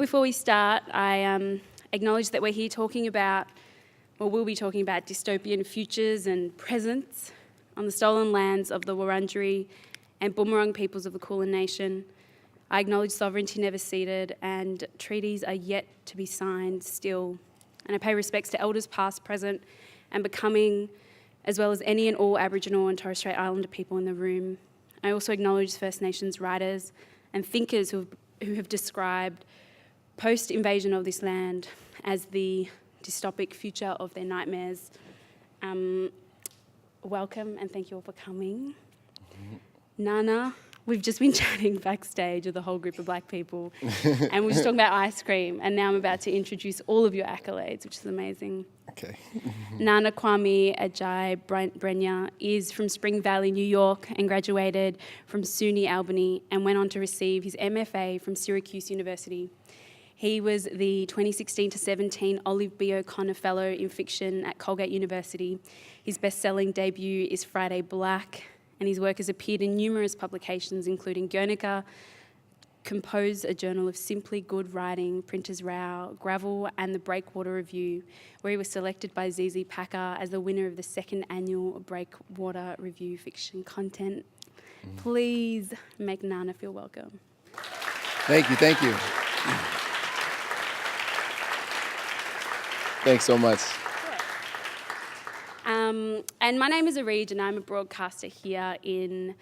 before we start, I acknowledge that we're here talking about, or we'll be talking about, dystopian futures and presents on the stolen lands of the Wurundjeri and Boonwurrung peoples of the Kulin Nation. I acknowledge sovereignty never ceded and treaties are yet to be signed still. And I pay respects to elders past, present and becoming, as well as any and all Aboriginal and Torres Strait Islander people in the room. I also acknowledge First Nations writers and thinkers who have described post-invasion of this land as the dystopic future of their nightmares. Welcome and thank you all for coming. Nana, we've just been chatting backstage with a whole group of black people and we're just talking about ice cream, and now I'm about to introduce all of your accolades, which is amazing. Okay. Nana Kwame Adjei-Brenyah is from Spring Valley, New York, and graduated from SUNY Albany and went on to receive his MFA from Syracuse University. He was the 2016-17 Olive B. O'Connor Fellow in Fiction at Colgate University. His best-selling debut is Friday Black, and his work has appeared in numerous publications, including Guernica, Compose, a journal of simply good writing, Printer's Row, Gravel, and the Breakwater Review, where he was selected by ZZ Packer as the winner of the second annual Breakwater Review fiction content. Please make Nana feel welcome. Thank you. Thanks so much. And my name is Areej, and I'm a broadcaster here in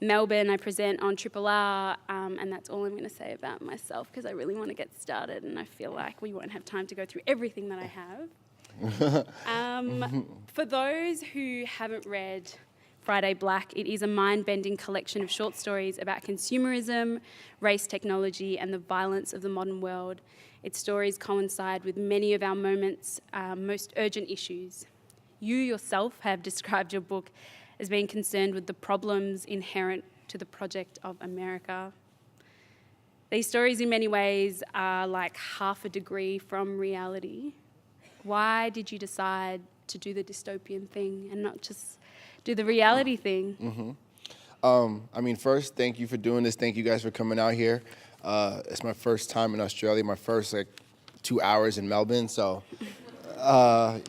Melbourne. I present on Triple R, and that's all I'm going to say about myself because I really want to get started, and I feel like we won't have time to go through everything that I have. For those who haven't read Friday Black, it is a mind-bending collection of short stories about consumerism, race, technology, and the violence of the modern world. Its stories coincide with many of our moment's most urgent issues. You yourself have described your book as being concerned with the problems inherent to the project of America. These stories in many ways are like half a degree from reality. Why did you decide to do the dystopian thing and not just do the reality thing? First, thank you for doing this. Thank you guys for coming out here. It's my first time in Australia, my first 2 hours in Melbourne, so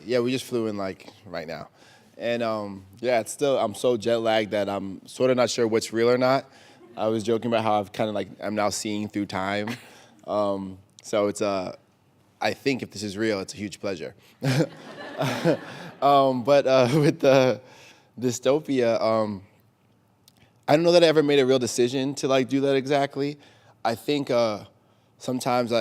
we just flew in right now. And it's still, I'm so jet lagged that I'm sort of not sure what's real or not. I was joking about how I've kind of I'm now seeing through time. So it's, I think if this is real, it's a huge pleasure. But with the dystopia, I don't know that I ever made a real decision to do that exactly. I think sometimes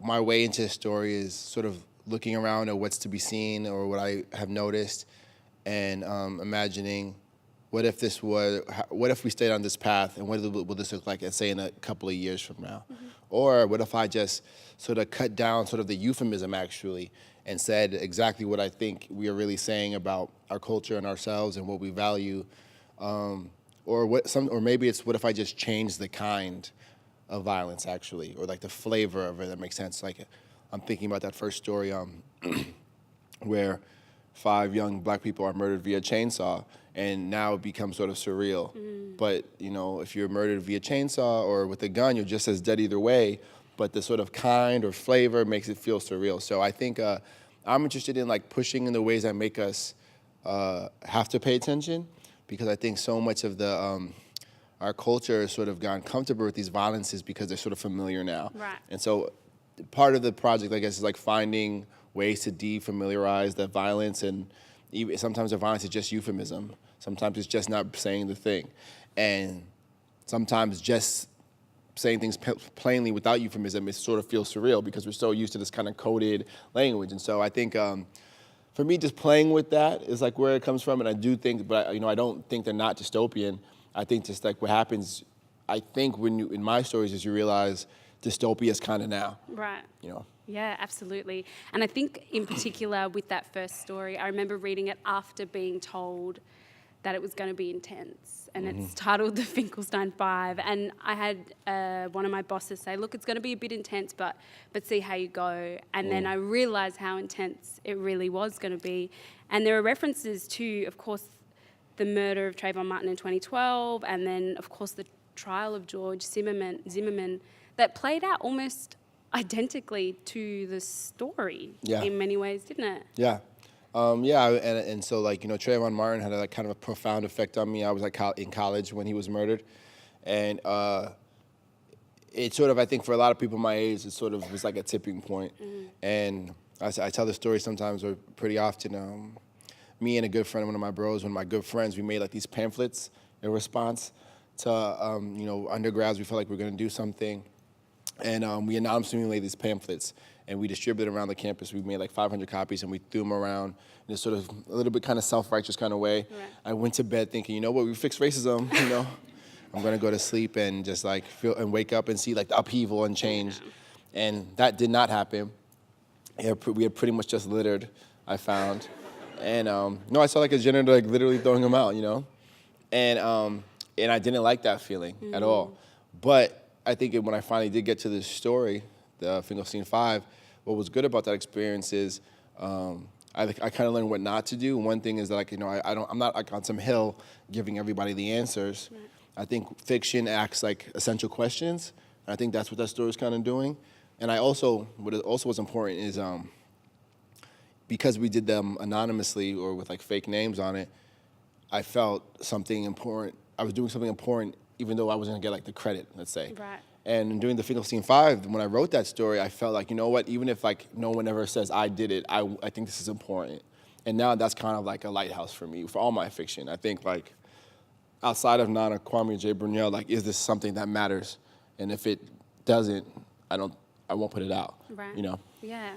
my way into a story is sort of looking around at what's to be seen or what I have noticed, and imagining what if we stayed on this path, and what will this look like, let's say in a couple of years from now? Mm-hmm. Or what if I just sort of cut down sort of the euphemism actually and said exactly what I think we are really saying about our culture and ourselves and what we value, or maybe it's what if I just change the kind of violence actually, or the flavor of it, that makes sense. I'm thinking about that first story where 5 young black people are murdered via chainsaw, and now it becomes sort of surreal. But if you're murdered via chainsaw or with a gun, you're just as dead either way, but the sort of kind or flavor makes it feel surreal. So I think I'm interested in pushing in the ways that make us have to pay attention, because I think so much of our culture has sort of gotten comfortable with these violences because they're sort of familiar now. Right. And so part of the project, I guess, is finding ways to defamiliarize that violence, and even sometimes the violence is just euphemism. Sometimes it's just not saying the thing. And sometimes just saying things plainly without euphemism, it sort of feels surreal because we're so used to this kind of coded language. And so I think for me, just playing with that is where it comes from. And I do think, but I don't think they're not dystopian. I think just what happens, I think in my stories is you realize dystopia is kind of now. Right. Yeah, absolutely. And I think in particular with that first story, I remember reading it after being told that it was going to be intense. And it's titled The Finkelstein Five. And I had one of my bosses say, look, it's going to be a bit intense, but see how you go. And then I realised how intense it really was going to be. And there are references to, of course, the murder of Trayvon Martin in 2012, and then, of course, the trial of George Zimmerman that played out almost identically to the story Yeah. in many ways, didn't it? Yeah. And so like, Trayvon Martin had a kind of a profound effect on me. I was like in college when he was murdered. And it sort of, I think for a lot of people my age, it sort of was like a tipping point. And I tell the story sometimes or pretty often. Me and a good friend, one of my bros, one of my good friends, we made like these pamphlets in response to, undergrads. We felt like we were going to do something. And we anonymously made these pamphlets, and we distributed around the campus. We made like 500 copies, and we threw them around in a sort of a little bit kind of self-righteous kind of way. Right. I went to bed thinking, we fixed racism, I'm going to go to sleep and just like feel and wake up and see like the upheaval and change. Yeah. And that did not happen. We had pretty much just littered, I found. And I saw like a janitor like literally throwing them out, And I didn't like that feeling at all. But I think when I finally did get to this story, the Finkelstein 5, what was good about that experience is I kind of learned what not to do. One thing is that I'm not like on some hill giving everybody the answers. Right. I think fiction asks like essential questions. And I think that's what that story is kind of doing. And what also was important is because we did them anonymously or with like fake names on it, I felt something important. I was doing something important even though I wasn't gonna get like the credit, let's say. Right. And during the Finkelstein 5, when I wrote that story, I felt like, even if like no one ever says I did it, I think this is important. And now that's kind of like a lighthouse for me, for all my fiction. I think like outside of Nana, Kwame Adjei-Brenyah, like is this something that matters? And if it doesn't, I won't put it out, right. Yeah.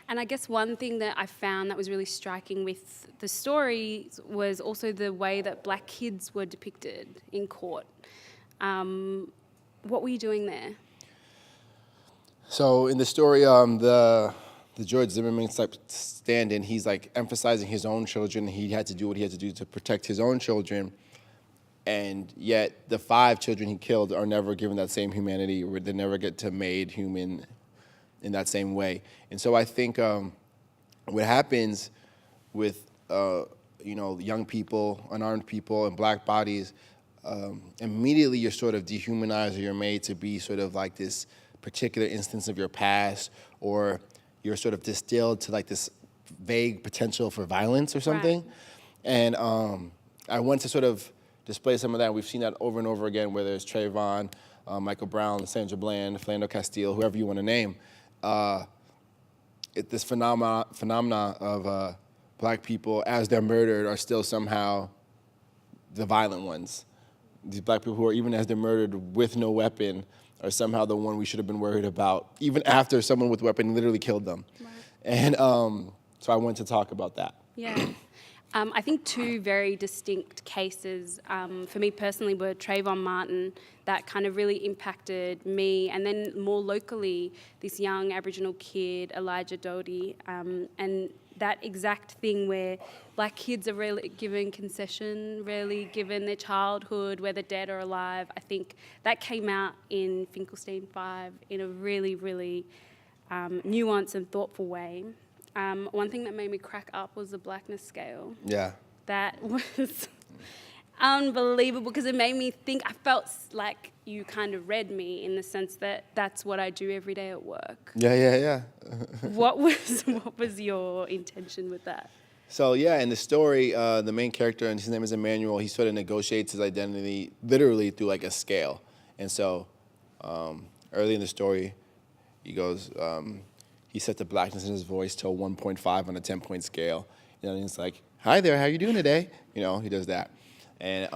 And I guess one thing that I found that was really striking with the story was also the way that black kids were depicted in court. What were you doing there? So in the story, the George Zimmerman stand-in, he's like emphasizing his own children. He had to do what he had to do to protect his own children. And yet the 5 children he killed are never given that same humanity, or they never get to made human in that same way. And so I think what happens with young people, unarmed people, and black bodies, immediately you're sort of dehumanized, or you're made to be sort of like this particular instance of your past, or you're sort of distilled to like this vague potential for violence or something. Right. And I want to sort of display some of that. We've seen that over and over again, whether it's Trayvon, Michael Brown, Sandra Bland, Philando Castile, whoever you want to name. This phenomena of black people as they're murdered are still somehow the violent ones. These black people who are, even as they're murdered with no weapon, are somehow the one we should have been worried about, even after someone with a weapon literally killed them. Right. And so I wanted to talk about that. Yeah. I think 2 very distinct cases for me personally were Trayvon Martin, that kind of really impacted me, and then more locally, this young Aboriginal kid, Elijah Doty, and that exact thing where black kids are rarely given concession, rarely given their childhood, whether dead or alive. I think that came out in Finkelstein 5 in a really, really nuanced and thoughtful way. One thing that made me crack up was the blackness scale. Yeah. That was unbelievable because it made me think, I felt like you kind of read me in the sense that that's what I do every day at work. Yeah. What was your intention with that? So yeah, in the story, the main character, and his name is Emmanuel, he sort of negotiates his identity literally through like a scale. And so early in the story, he goes, he set the blackness in his voice to a 1.5 on a 10-point scale. And he's like, "Hi there, how you doing today?" He does that. And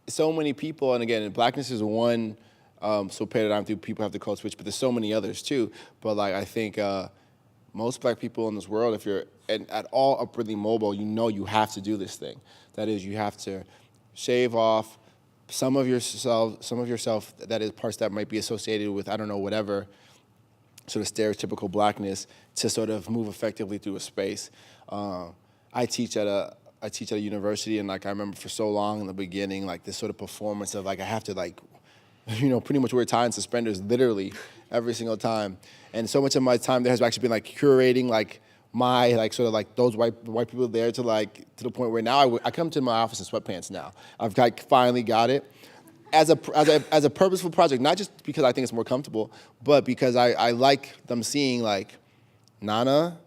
so many people, and again, blackness is one paradigm through people have to code switch, but there's so many others too. But like I think most black people in this world, if you're at all upwardly mobile, you have to do this thing. That is, you have to shave off some of yourself that is parts that might be associated with, I don't know, whatever sort of stereotypical blackness to sort of move effectively through a space. I teach at a university, and like I remember for so long in the beginning, like this sort of performance of like I have to like, pretty much wear tie and suspenders literally every single time. And so much of my time there has actually been like curating like my like sort of like those white people there to the point where now I come to my office in sweatpants now. I've like finally got it. as a purposeful project, not just because I think it's more comfortable, but because I like them seeing like Nana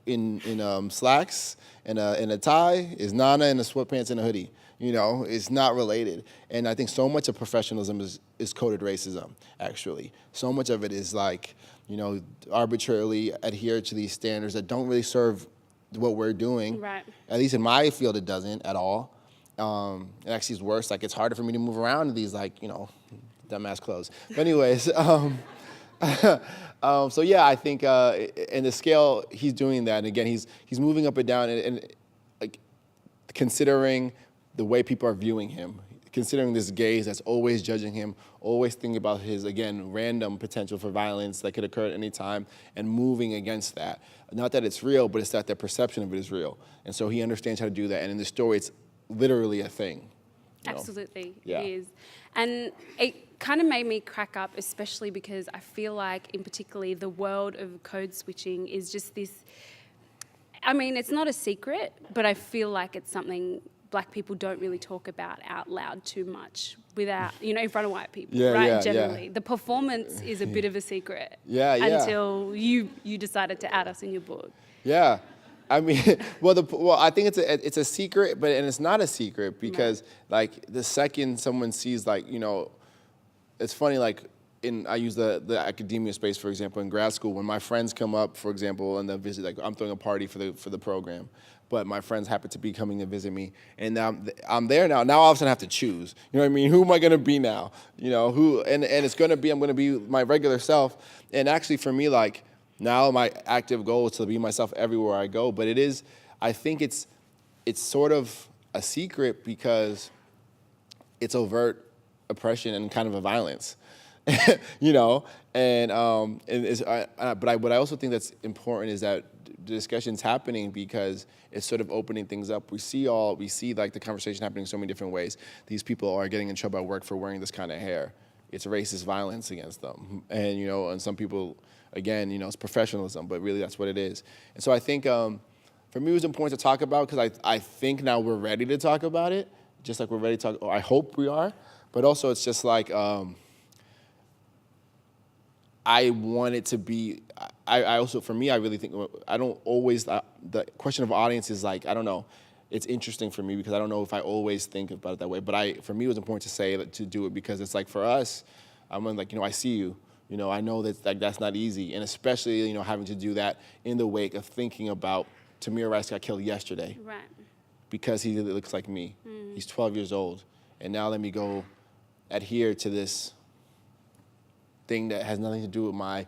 in slacks and a tie is Nana in the sweatpants and a hoodie. You know, it's not related. And I think so much of professionalism is coded racism, actually. So much of it is like, you know, arbitrarily adhere to these standards that don't really serve what we're doing. Right. At least in my field, it doesn't at all. It actually is worse. Like, it's harder for me to move around in these, like, you know, dumbass clothes. But anyways, so yeah, I think in the scale, he's doing that. And again, he's moving up and down and like considering the way people are viewing him, considering this gaze that's always judging him, always thinking about his, again, random potential for violence that could occur at any time, and moving against that. Not that it's real, but it's that their perception of it is real. And so he understands how to do that. And in the story, it's literally a thing. Absolutely, Yeah. it is. And it kind of made me crack up, especially because I feel like, in particularly, the world of code switching is just this, I mean, it's not a secret, but I feel like it's something Black people don't really talk about out loud too much without, you know, in front of white people, right? Generally. The performance is a bit of a secret until you decided to add us in your book. Yeah. I mean, well, I think it's a secret, and it's not a secret because, like, the second someone sees, like, you know, it's funny, like, I use the academia space, for example, in grad school. When my friends come up, for example, and they visit, like, I'm throwing a party for the program, but my friends happen to be coming to visit me, and now I'm there now. Now all of a sudden I have to choose. You know what I mean? Who am I gonna be now? You know, and it's gonna be, I'm gonna be my regular self. And actually for me, like, now my active goal is to be myself everywhere I go. But I think it's sort of a secret because it's overt oppression and kind of a violence. You know, but what I also think that's important is that the discussion's happening because it's sort of opening things up. We see like the conversation happening in so many different ways. These people are getting in trouble at work for wearing this kind of hair. It's racist violence against them, and you know, and some people, again, you know, it's professionalism, but really that's what it is. And so I think for me it was important to talk about because I think now we're ready to talk about it, just like we're ready to talk, or I hope we are. But also it's just like. I want it to be, I also, for me, I really think, I don't always, the question of audience is like, I don't know, it's interesting for me because I don't know if I always think about it that way, but for me it was important to say that, to do it because it's like for us, I'm like, you know, I see you, you know, I know that like, that's not easy, and especially, you know, having to do that in the wake of thinking about Tamir Rice got killed yesterday. Right. Because he looks like me. He's 12 years old, and now let me go adhere to this thing that has nothing to do with my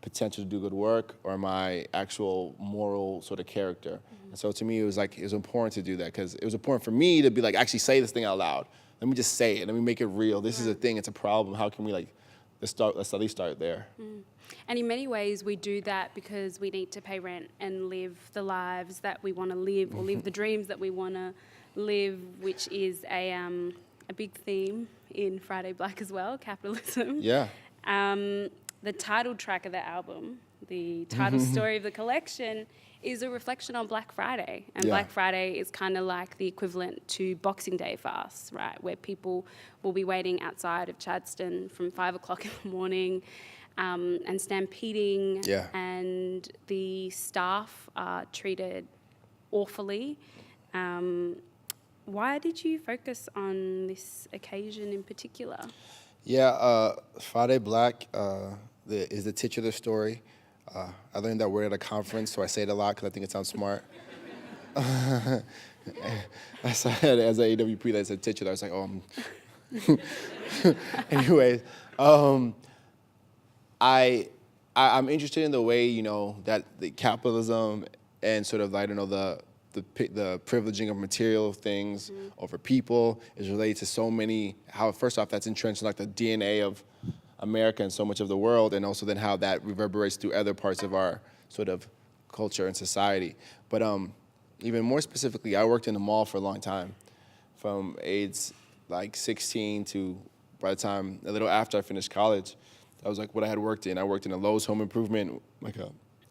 potential to do good work or my actual moral sort of character. And so to me, it was important to do that because it was important for me to be like, actually say this thing out loud. Let me just say it. Let me make it real. This is a thing. It's a problem. How can we let's at least start there. And in many ways, we do that because we need to pay rent and live the lives that we want to live or live the dreams that we want to live, which is a big theme in Friday Black as well, capitalism. Yeah. The title track of the album, the title story of the collection, is a reflection on Black Friday. And Black Friday is kind of like the equivalent to Boxing Day for us, right? Where people will be waiting outside of Chadstone from 5 o'clock in the morning and stampeding. Yeah. And the staff are treated awfully. Why did you focus on this occasion in particular? Yeah, Friday Black is the titular story. I learned that word at a conference, so I say it a lot because I think it sounds smart. I said as an AWP that said titular. I was like, Anyways, I'm interested in the way, you know, that the capitalism and sort of, I don't know, the privileging of material things over people is related to so many, how first off that's entrenched in like the DNA of America and so much of the world, and also then how that reverberates through other parts of our sort of culture and society. But even more specifically, I worked in the mall for a long time, from age like 16 to by the time, a little after I finished college. That was like what I had worked in. I worked in a Lowe's home improvement, I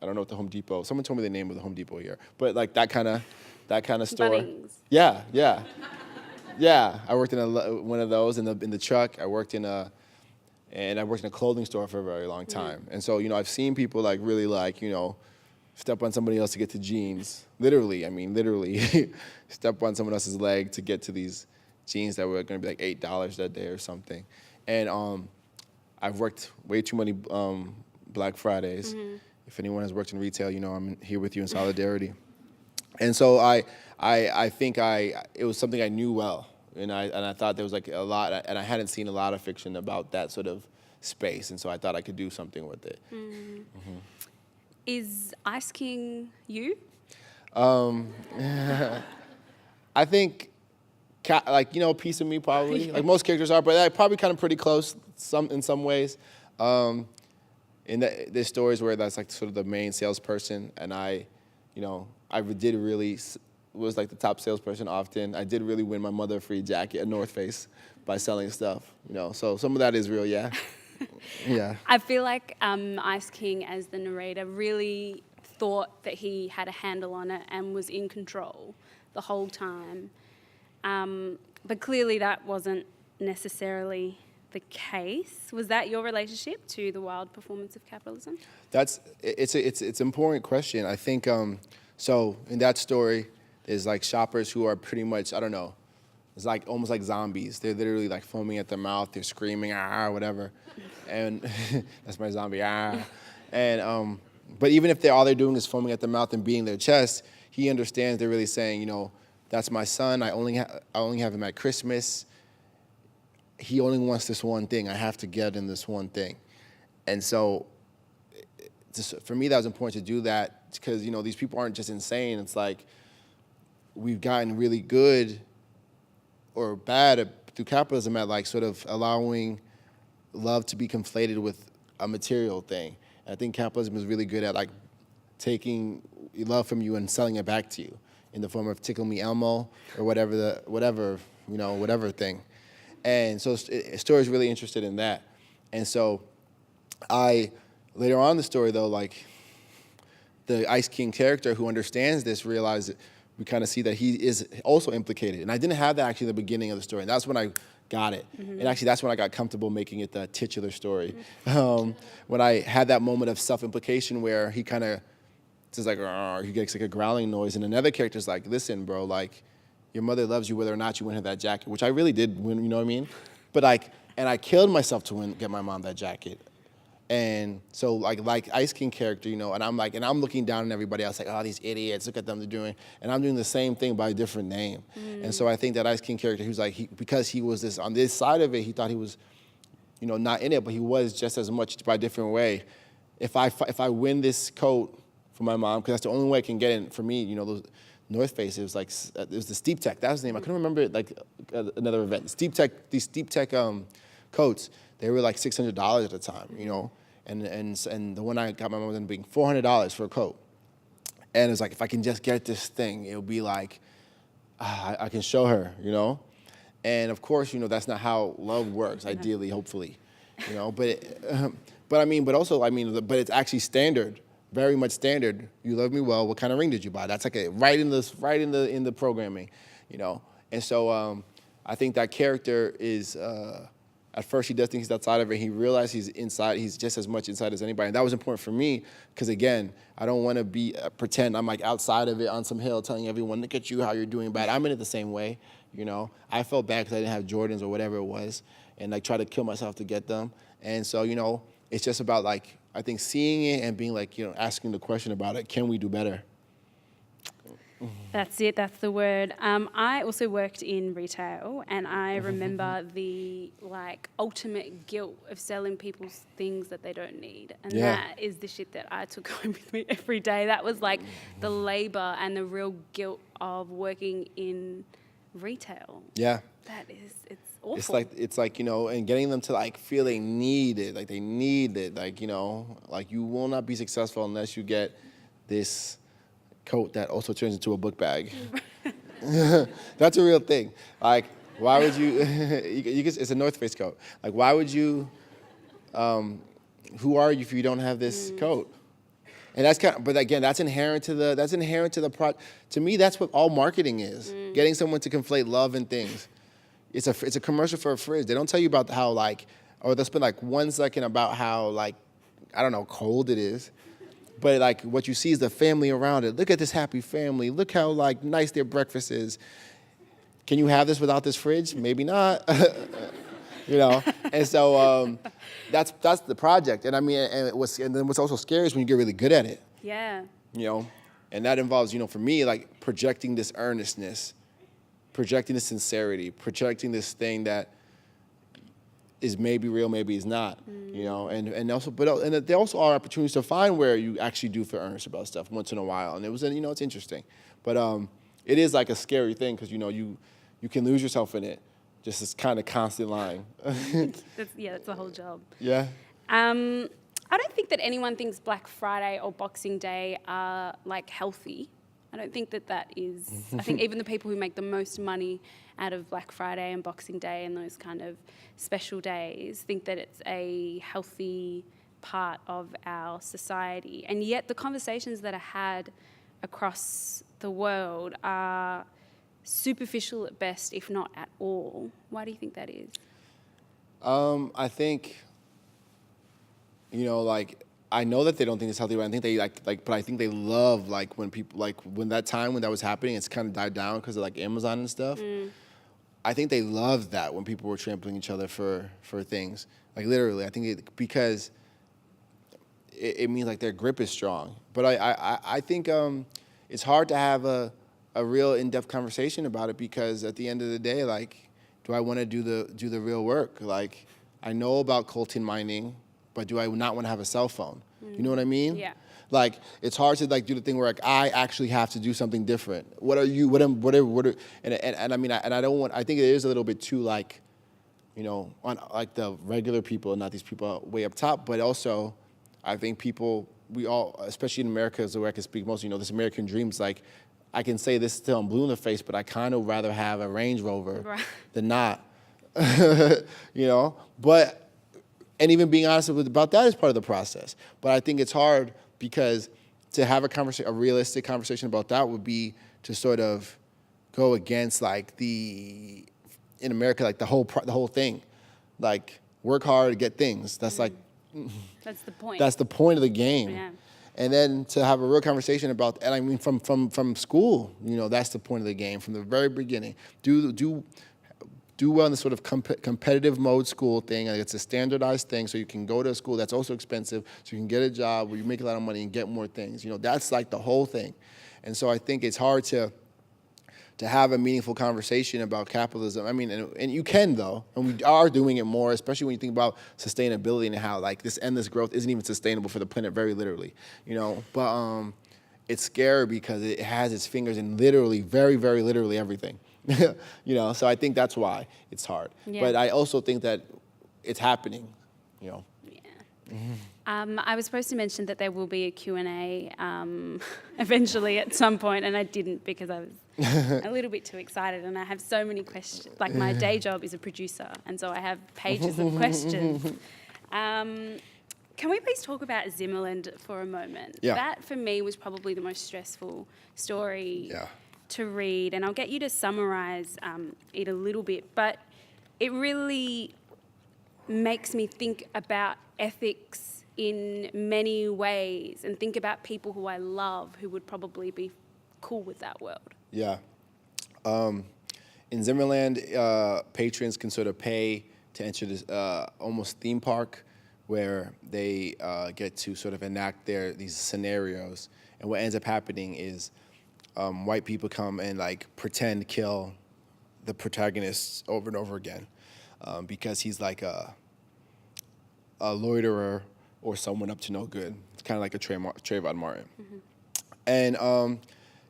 don't know what the Home Depot, someone told me the name of the Home Depot here, but like that kind of store. Bunnings. Yeah. Yeah, I worked in one of those in the truck. I worked in a clothing store for a very long time. And so, I've seen people like really like, step on somebody else to get to jeans. Literally, literally step on someone else's leg to get to these jeans that were going to be like $8 that day or something. And I've worked way too many Black Fridays. If anyone has worked in retail, I'm here with you in solidarity. And so I think it was something I knew well. And I thought there was like a lot, and I hadn't seen a lot of fiction about that sort of space. And so I thought I could do something with it. Is Ice King you? I think, a piece of me probably. Like most characters are, but probably kind of pretty close in some ways. There's stories where that's like sort of the main salesperson, and I did really was like the top salesperson often. I did really win my mother a free jacket at North Face by selling stuff, So some of that is real, yeah. Yeah. I feel like Ice King, as the narrator, really thought that he had a handle on it and was in control the whole time. But clearly that wasn't necessarily the case. Was that your relationship to the wild performance of capitalism? It's an important question. I think, so in that story, there's like shoppers who are pretty much, I don't know, it's like almost like zombies. They're literally like foaming at their mouth. They're screaming, whatever. And that's my zombie, And, but even if all they're doing is foaming at their mouth and beating their chest, he understands they're really saying, that's my son. I only have him at Christmas. He only wants this one thing. I have to get him this one thing. And so for me, that was important to do that because, these people aren't just insane. It's like we've gotten really good or bad through capitalism at like sort of allowing love to be conflated with a material thing. And I think capitalism is really good at like taking love from you and selling it back to you in the form of Tickle Me Elmo or whatever thing. And so Story's really interested in that. And so later on in the story though, like the Ice King character who understands this realized that we kind of see that he is also implicated. And I didn't have that actually at the beginning of the story. And that's when I got it. And actually that's when I got comfortable making it the titular story. When I had that moment of self-implication where he kind of just like, he gets like a growling noise. And another character's like, listen, bro, like your mother loves you whether or not you win her that jacket, which I really did win, you know what I mean? But like, and I killed myself to get my mom that jacket. And so like Ice King character, and I'm looking down on everybody else like, oh, these idiots, look at them, they're doing, and I'm doing the same thing by a different name. And so I think that Ice King character, who's like, because he was this, on this side of it, he thought he was, not in it, but he was just as much by a different way. If I win this coat for my mom, because that's the only way I can get it for me, those North Face, it was the Steep Tech, that was the name, I couldn't remember it, like another event. These Steep Tech coats, they were like $600 at the time, and the one I got my mom ended up being $400 for a coat. And it's like, if I can just get this thing, it'll be like, I can show her, And of course, that's not how love works, ideally, hopefully, but it's actually standard, very much standard. You love me well, what kind of ring did you buy? That's like right in the programming, And so I think that character is, at first, he does think he's outside of it. He realizes he's inside. He's just as much inside as anybody. And that was important for me because, again, I don't want to pretend I'm like outside of it on some hill telling everyone, look at you, how you're doing bad. I'm in it the same way, I felt bad because I didn't have Jordans or whatever it was and like try to kill myself to get them. And so, it's just about like, I think seeing it and being like, asking the question about it, can we do better? That's it, that's the word. I also worked in retail and I remember the ultimate guilt of selling people things that they don't need. And that is the shit that I took home with me every day. That was like the labor and the real guilt of working in retail. Yeah. It's awful. It's like, and getting them to like feel they need it, like they need it, like, like you will not be successful unless you get this coat that also turns into a book bag. That's a real thing. Like, why would you, it's a North Face coat. Like, why would you, who are you if you don't have this coat? And that's but again, that's inherent to the to me, that's what all marketing is. Getting someone to conflate love and things. it's a commercial for a fridge. They don't tell you about how like, or they'll spend like 1 second about how like, I don't know, cold it is. But like what you see is the family around it. Look at this happy family. Look how like nice their breakfast is. Can you have this without this fridge? Maybe not. You know, and so that's the project. And I mean, and then what's also scary is when you get really good at it. Yeah. You know, and that involves, you know, for me, like projecting this earnestness, projecting this sincerity, projecting this thing that is maybe real, maybe is not, you know, and also, and there also are opportunities to find where you actually do feel earnest about stuff once in a while, and it was, you know, it's interesting, but it is like a scary thing because, you know, you can lose yourself in it, just this kind of constant lying. That's the whole job. Yeah. I don't think that anyone thinks Black Friday or Boxing Day are like healthy. I don't think that is. I think even the people who make the most money out of Black Friday and Boxing Day and those kind of special days think that it's a healthy part of our society. And yet the conversations that are had across the world are superficial at best, if not at all. Why do you think that is? I think, you know, like, I know that they don't think it's healthy, but I think they but I think they love like when people like when that was happening, it's kind of died down because of like Amazon and stuff. I think they loved that when people were trampling each other for things, like literally. I think because it means like their grip is strong. But I think it's hard to have a real in-depth conversation about it because at the end of the day, like, do I want to do the real work? Like, I know about Colson mining, but do I not want to have a cell phone? You know what I mean? Yeah. Like, it's hard to like do the thing where like I actually have to do something different. What are you? What are? And I mean, I don't want. I think it is a little bit too like, you know, on like the regular people, not these people way up top, but also, I think people, we all, especially in America, is where I can speak most. You know, this American dream is like, I can say this till I'm blue in the face, but I kind of rather have a Range Rover than not. You know, but. And even being honest about that is part of the process. But I think it's hard because to have a realistic conversation about that would be to sort of go against like in America, like the whole thing, like work hard to get things. That's like, that's the point. That's the point of the game. Yeah. And then to have a real conversation about, and I mean from school, you know, that's the point of the game from the very beginning. Do well in this sort of competitive mode school thing. Like it's a standardized thing, so you can go to a school that's also expensive, so you can get a job where you make a lot of money and get more things. You know, that's like the whole thing. And so I think it's hard to have a meaningful conversation about capitalism. I mean, and you can though, and we are doing it more, especially when you think about sustainability and how like this endless growth isn't even sustainable for the planet, very literally. You know, but it's scary because it has its fingers in literally, very, very literally everything. You know, so I think that's why it's hard. Yeah. But I also think that it's happening, you know. Yeah. I was supposed to mention that there will be a Q&A eventually at some point, and I didn't because I was a little bit too excited, and I have so many questions. Like my day job is a producer, and so I have pages of questions. Can we please talk about Zimmerland for a moment? Yeah. That, for me, was probably the most stressful story to read, and I'll get you to summarise it a little bit, but it really makes me think about ethics in many ways and think about people who I love who would probably be cool with that world. Yeah. In Zimmerland, patrons can sort of pay to enter this almost theme park where they get to sort of enact these scenarios, and what ends up happening is white people come and like pretend kill the protagonists over and over again because he's like a loiterer or someone up to no good. It's kind of like a Trayvon Martin. Mm-hmm. And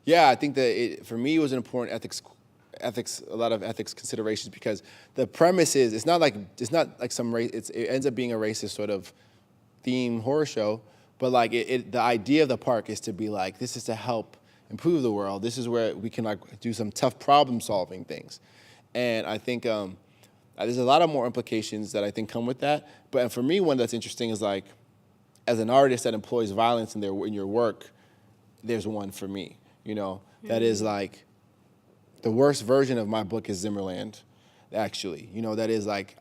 I think that for me it was an important a lot of ethics considerations because the premise is it's not like some race. It ends up being a racist sort of theme horror show, but like the idea of the park is to be like, this is to help improve the world. This is where we can like do some tough problem solving things. And I think there's a lot of more implications that I think come with that. But for me, one that's interesting is like, as an artist that employs violence in your work, there's one for me, you know, that is like, the worst version of my book is Zimmerland. actually. That is like,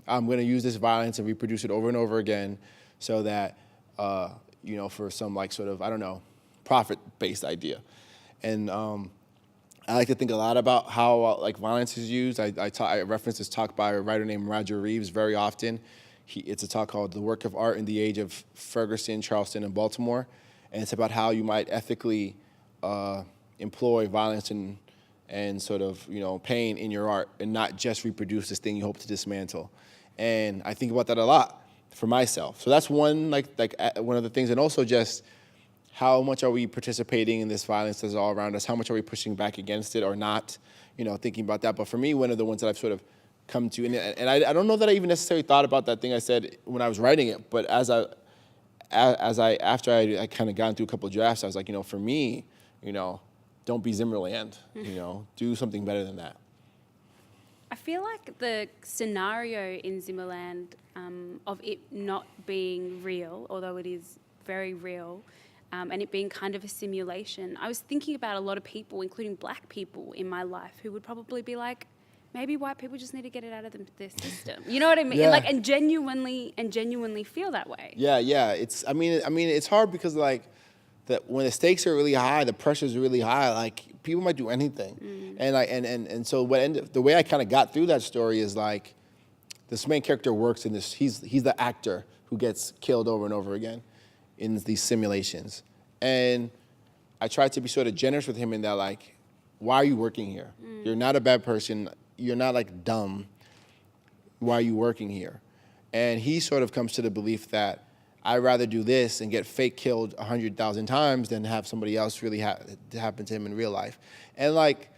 I'm going to use this violence and reproduce it over and over again so that, for some like sort of, I don't know, profit-based idea. And I like to think a lot about how like violence is used. I reference this talk by a writer named Roger Reeves very often. It's a talk called The Work of Art in the Age of Ferguson, Charleston, and Baltimore. And it's about how you might ethically employ violence and sort of, pain in your art and not just reproduce this thing you hope to dismantle. And I think about that a lot for myself. So that's one, one of the things. And also just how much are we participating in this violence that's all around us? How much are we pushing back against it or not? Thinking about that. But for me, one of the ones that I've sort of come to, and I don't know that I even necessarily thought about that thing I said when I was writing it, but after I kind of got through a couple of drafts, I was like, for me, don't be Zimmerland, do something better than that. I feel like the scenario in Zimmerland of it not being real, although it is very real, and it being kind of a simulation, I was thinking about a lot of people, including black people in my life, who would probably be like, maybe white people just need to get it out of their system. You know what I mean? Yeah. And genuinely feel that way. Yeah. I mean, it's hard because that when the stakes are really high, the pressure's really high. Like people might do anything, and so the way I kind of got through that story is like, this main character works in this. He's the actor who gets killed over and over again in these simulations, and I tried to be sort of generous with him in that like, why are you working here? You're not a bad person. You're not like dumb. Why are you working here? And he sort of comes to the belief that I'd rather do this and get fake killed 100,000 times than have somebody else really happen to him in real life. And like,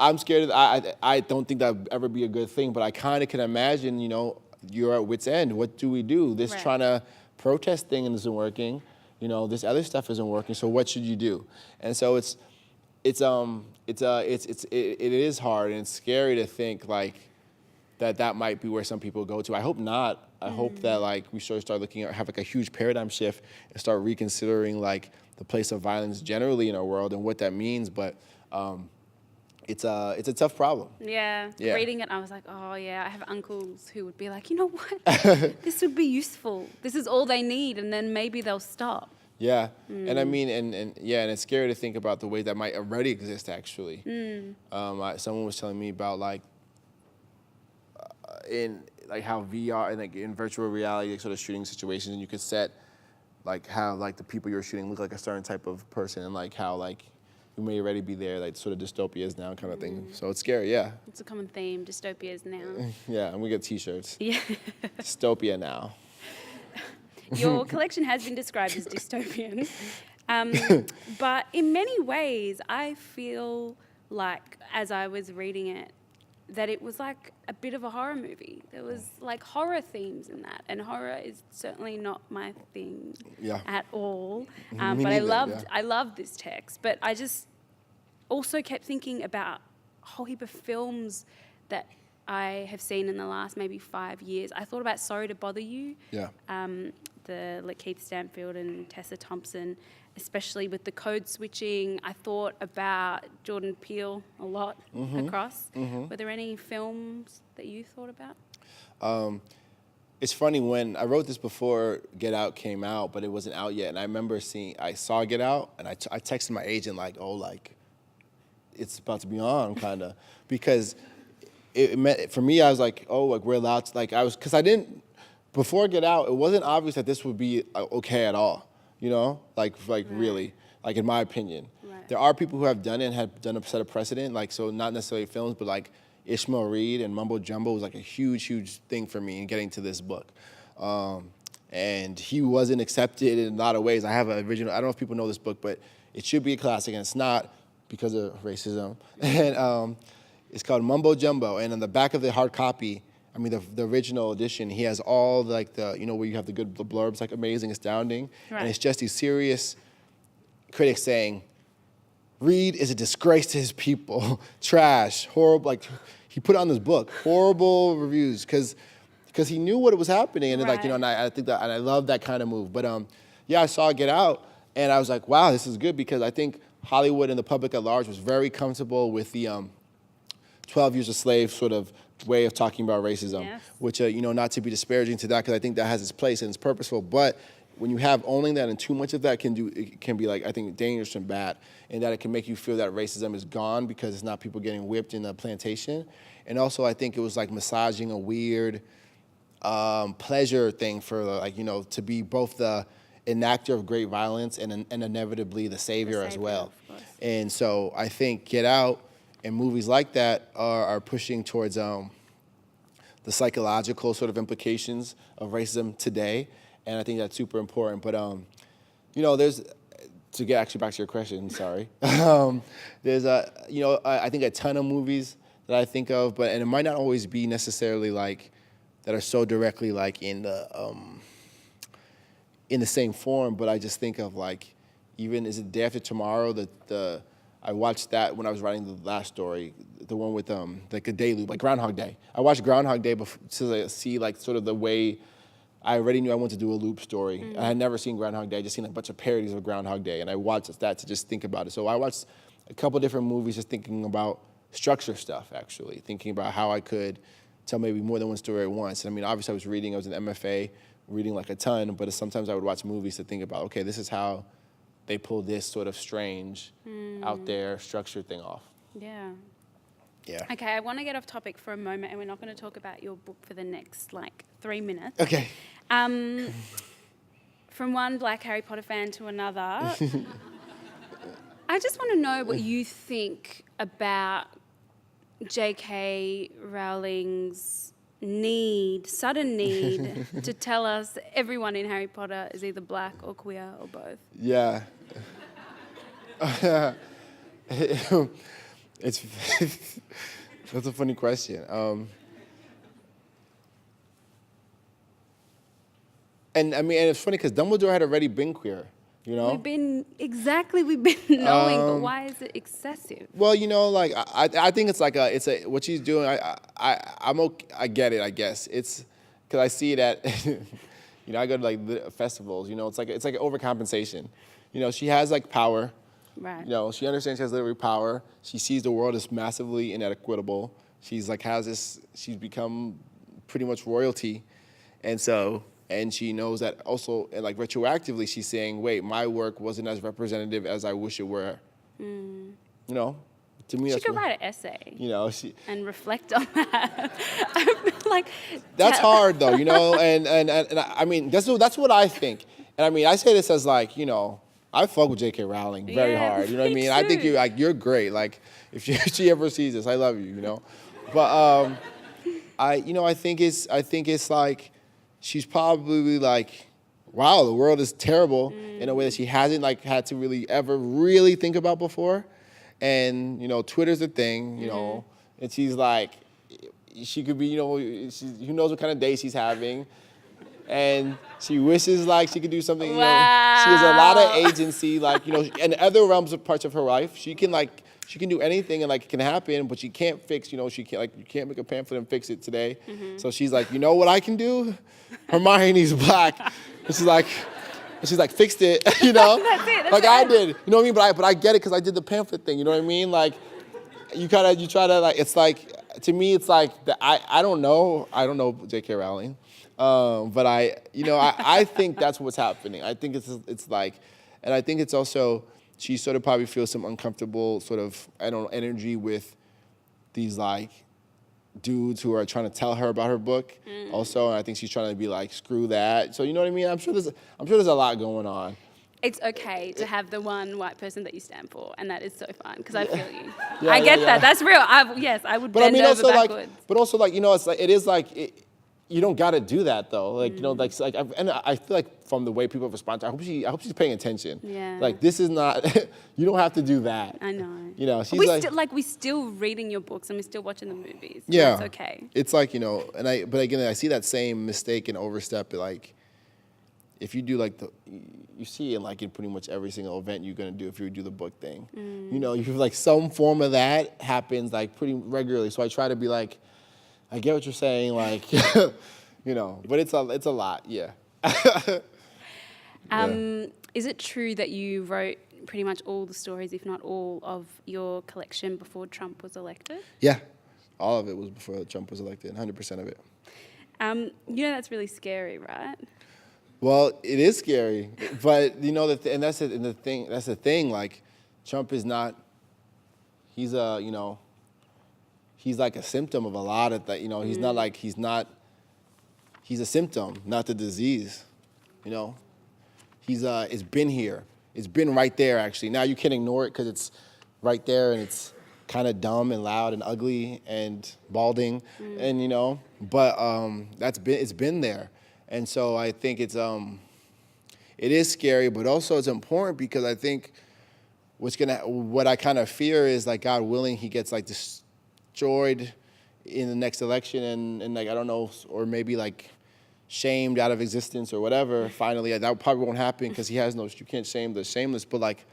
I'm scared. I don't think that would ever be a good thing, but I kind of can imagine, you're at wit's end. What do we do? This Right. Trying to protest thing isn't working. This other stuff isn't working. So what should you do? And so it is hard and it's scary to think like that might be where some people go to. I hope not. I hope that like we sort of start looking at, have like a huge paradigm shift and start reconsidering like the place of violence generally in our world and what that means. But it's a tough problem. Yeah. Yeah. Reading it, I was like, oh yeah, I have uncles who would be like, you know what? This would be useful. This is all they need, and then maybe they'll stop. Yeah, and I mean, and it's scary to think about the way that might already exist. Actually, someone was telling me about like in like how VR and like in virtual reality, like, sort of shooting situations, and you could set like how like the people you're shooting look like a certain type of person, and like how like you may already be there, like sort of dystopias now kind of thing. So it's scary. Yeah. It's a common theme, dystopias now. Yeah, and we get T-shirts. Yeah. Dystopia now. Your collection has been described as dystopian. But in many ways, I feel like, as I was reading it, that it was like a bit of a horror movie. There was like horror themes in that, and horror is certainly not my thing at all. Me But neither, I loved this text. But I just also kept thinking about a whole heap of films that I have seen in the last maybe 5 years. I thought about Sorry to Bother You. Yeah. The Lakeith Stanfield and Tessa Thompson, especially with the code switching. I thought about Jordan Peele a lot across. Were there any films that you thought about? It's funny, when I wrote this before Get Out came out, but it wasn't out yet, and I remember I saw Get Out, and I texted my agent like, oh, like, it's about to be on, kind of, because it meant, for me, I was like, oh, like, we're allowed to, like, because I didn't, before Get Out, it wasn't obvious that this would be okay at all, like really, like in my opinion. Right. There are people who have done it and have done a set of precedent, like, so not necessarily films, but like Ishmael Reed and Mumbo Jumbo was like a huge, huge thing for me in getting to this book. And he wasn't accepted in a lot of ways. I have an original, I don't know if people know this book, but it should be a classic, and it's not because of racism. And it's called Mumbo Jumbo, and on the back of the hard copy, I mean, the original edition, he has all like where you have the good blurbs, like amazing, astounding. Right. And it's just these serious critics saying, Reed is a disgrace to his people, trash, horrible, like he put on this book, horrible reviews, because he knew what was happening. And right. And I think that, and I love that kind of move. But I saw Get Out, and I was like, wow, this is good, because I think Hollywood and the public at large was very comfortable with the 12 Years a Slave sort of way of talking about racism, Yes. which, not to be disparaging to that, because I think that has its place and it's purposeful, but when you have only that and too much of that it can be like, I think, dangerous and bad, and that it can make you feel that racism is gone because it's not people getting whipped in a plantation. And also, I think it was like massaging a weird pleasure thing for to be both the enactor of great violence and inevitably the savior as well. And so I think Get Out and movies like that are pushing towards the psychological sort of implications of racism today. And I think that's super important. But, there's, to get actually back to your question, sorry. There's, I think a ton of movies that I think of, and it might not always be necessarily like, that are so directly like in the same form, but I just think of like, even, is it Day After Tomorrow? I watched that when I was writing the last story, the one with like a day loop, like Groundhog Day. I watched Groundhog Day to see like sort of the way I already knew I wanted to do a loop story. Mm-hmm. I had never seen Groundhog Day, just seen a bunch of parodies of Groundhog Day, and I watched that to just think about it. So I watched a couple different movies just thinking about structure stuff, actually, thinking about how I could tell maybe more than one story at once. And I mean, obviously I was an MFA, reading like a ton, but sometimes I would watch movies to think about, okay, this is how they pull this sort of strange, out there structure thing off. Yeah. Yeah. Okay, I want to get off topic for a moment, and we're not going to talk about your book for the next 3 minutes. Okay. From one Black Harry Potter fan to another, I just want to know what you think about J.K. Rowling's sudden need to tell us everyone in Harry Potter is either black or queer or both. Yeah. That's a funny question. And I mean, and it's funny because Dumbledore had already been queer, We've been knowing, but why is it excessive? Well, like I think it's like what she's doing. I'm okay, I get it. I guess it's because I see it at I go to like the festivals. It's like overcompensation. She has like power. Right. She understands she has literary power. She sees the world as massively inequitable. She's like she's become pretty much royalty, and she knows that also, and like retroactively, she's saying, wait, my work wasn't as representative as I wish it were. To me, she could write an essay. And reflect on that. That's hard though, and I mean, that's what I think. And I mean, I say this as like, I fuck with J.K. Rowling very hard. You know what I mean? I think you're great. Like, if she ever sees this, I love you. But I think it's like, she's probably like, wow, the world is terrible in a way that she hasn't like had to really ever really think about before. And, Twitter's a thing, and she's like, she could be, who knows what kind of day she's having. And she wishes like she could do something, She has a lot of agency, like, in other realms of parts of her life. She can do anything and like it can happen, but she can't fix, you can't make a pamphlet and fix it today. Mm-hmm. So she's like, you know what I can do? Hermione's black. And she's like, fixed it, That's it, like I did, you know what I mean? But I get it because I did the pamphlet thing, you know what I mean? Like, you try to like, it's like, to me, it's like, I don't know J.K. Rowling. But I think that's what's happening. I think it's like, and I think it's also, she sort of probably feels some uncomfortable sort of, energy with these like dudes who are trying to tell her about her book also. And I think she's trying to be like, screw that. So you know what I mean? I'm sure there's a lot going on. It's okay to have the one white person that you stand for, and that is so fun because I feel you. I get that. That's real. I would bend over backwards. But also like, it's like, it is like, you don't gotta do that though. Like, and I feel like from the way people have responded, I hope she's paying attention. Yeah. Like, this is not, you don't have to do that. I know. She's we're still reading your books and we're still watching the movies. Yeah. That's okay. It's like, but again, I see that same mistake and overstep, like, if you do like you see it like in pretty much every single event you're gonna do if you do the book thing. You have like some form of that happens like pretty regularly. So I try to be like, I get what you're saying, like, but it's a lot, yeah. Is it true that you wrote pretty much all the stories, if not all, of your collection before Trump was elected? Yeah. All of it was before Trump was elected, 100% of it. That's really scary, right? Well, it is scary, but that's the thing. Like, Trump is not. He's he's like a symptom of a lot of that. He's not like he's a symptom, not the disease. It's been here. It's been right there, actually. Now you can't ignore it because it's right there and it's kind of dumb and loud and ugly and balding, and but it's been there, and so I think it is scary, but also it's important because I think what I kind of fear is, like, God willing, he gets like destroyed in the next election and like, I don't know, or maybe like shamed out of existence or whatever. Finally, that probably won't happen because you can't shame the shameless. But like,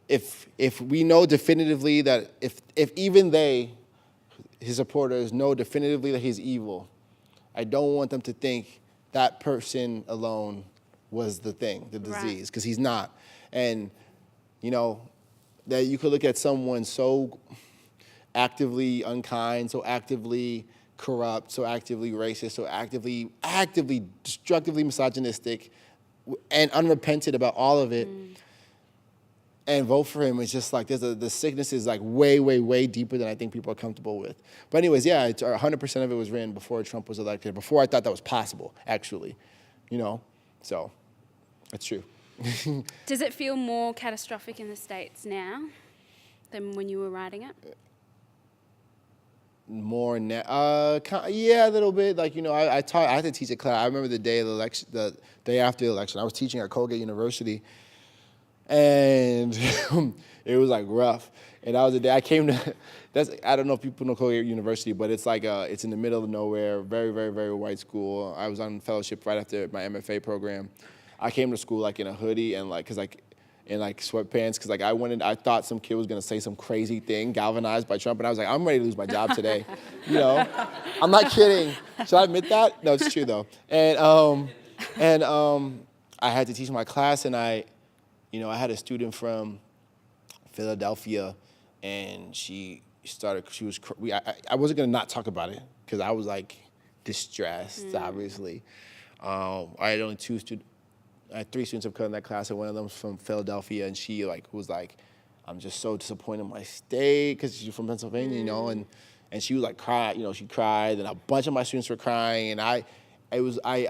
if we know definitively that if even his supporters know definitively that he's evil, I don't want them to think that person alone was the disease, because he's not. And that you could look at someone so actively unkind, so actively corrupt, so actively racist, so actively destructively misogynistic, and unrepentant about all of it, and vote for him. It's just like the sickness is like way, way, way deeper than I think people are comfortable with. But anyways, yeah, 100% of it was written before Trump was elected, before I thought that was possible, actually, so that's true. Does it feel more catastrophic in the States now than when you were writing it? More now, yeah, a little bit. Like, I had to teach a class. I remember the day of the election, the day after the election. I was teaching at Colgate University, and it was like rough. And that was the day I came to. I don't know if people know Colgate University, but it's like it's in the middle of nowhere, very, very, very white school. I was on fellowship right after my MFA program. I came to school like in a hoodie and in sweatpants, because like I thought some kid was gonna say some crazy thing galvanized by Trump, and I was like, I'm ready to lose my job today. I'm not kidding. Should I admit that? No, it's true though. And I had to teach my class, and I had a student from Philadelphia, and I wasn't gonna not talk about it because I was like distressed, obviously. I had 3 students of color in that class, and one of them was from Philadelphia, and she was like, I'm just so disappointed in my state, because she's from Pennsylvania, and she was like, she cried, and a bunch of my students were crying, and it was like,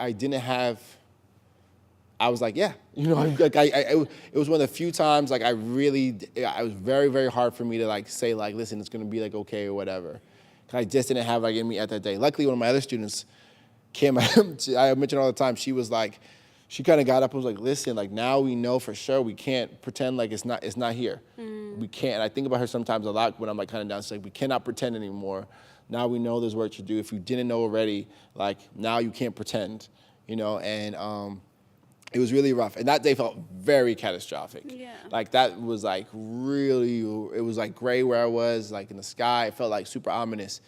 yeah, it was one of the few times, like, it was very, very hard for me to like say like, listen, it's gonna be like okay or whatever. I just didn't have like in me at that day. Luckily, one of my other students, Kim, I mention all the time, she was like, she kind of got up and was like, listen, like, now we know for sure we can't pretend like it's not here. We can't. I think about her sometimes a lot when I'm like kind of down. She's like, we cannot pretend anymore. Now we know there's work to do. If you didn't know already, like, now you can't pretend, and it was really rough. And that day felt very catastrophic. Yeah. Like, that was like really, it was like gray where I was, like in the sky. It felt like super ominous.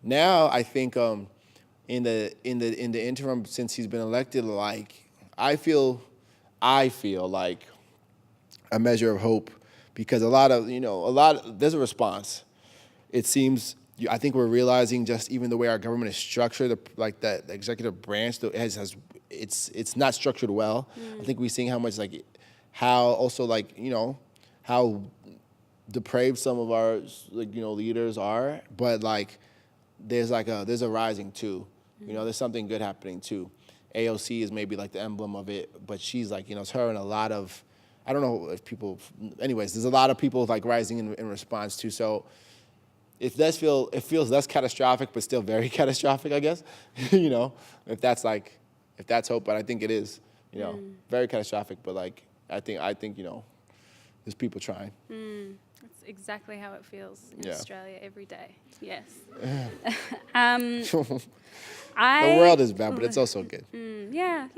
Now I think in the interim since he's been elected, like, I feel like a measure of hope, because there's a response. It seems, I think we're realizing, just even the way our government is structured, the executive branch it's not structured well. I think we're seeing how depraved some of our leaders are, but like there's a rising too. There's something good happening too. AOC is maybe like the emblem of it, but she's like, it's her and a lot of, I don't know if people, anyways, there's a lot of people like rising in response to. So it feels less catastrophic, but still very catastrophic, I guess. If that's hope, but I think it is, very catastrophic. But like, I think there's people trying. That's exactly how it feels in Australia every day. Yes. The world is bad, but it's also good. Yeah.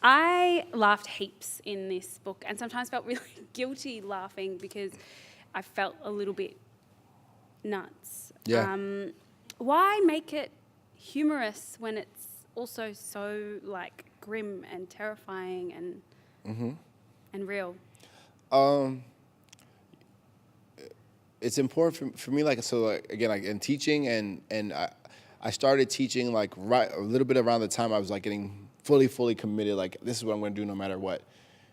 I laughed heaps in this book, and sometimes felt really guilty laughing because I felt a little bit nuts. Yeah. Why make it humorous when it's also so like grim and terrifying and real? it's important for me, like, so like, again, like in teaching, and I started teaching like right a little bit around the time I was like getting fully committed, like this is what I'm gonna do no matter what.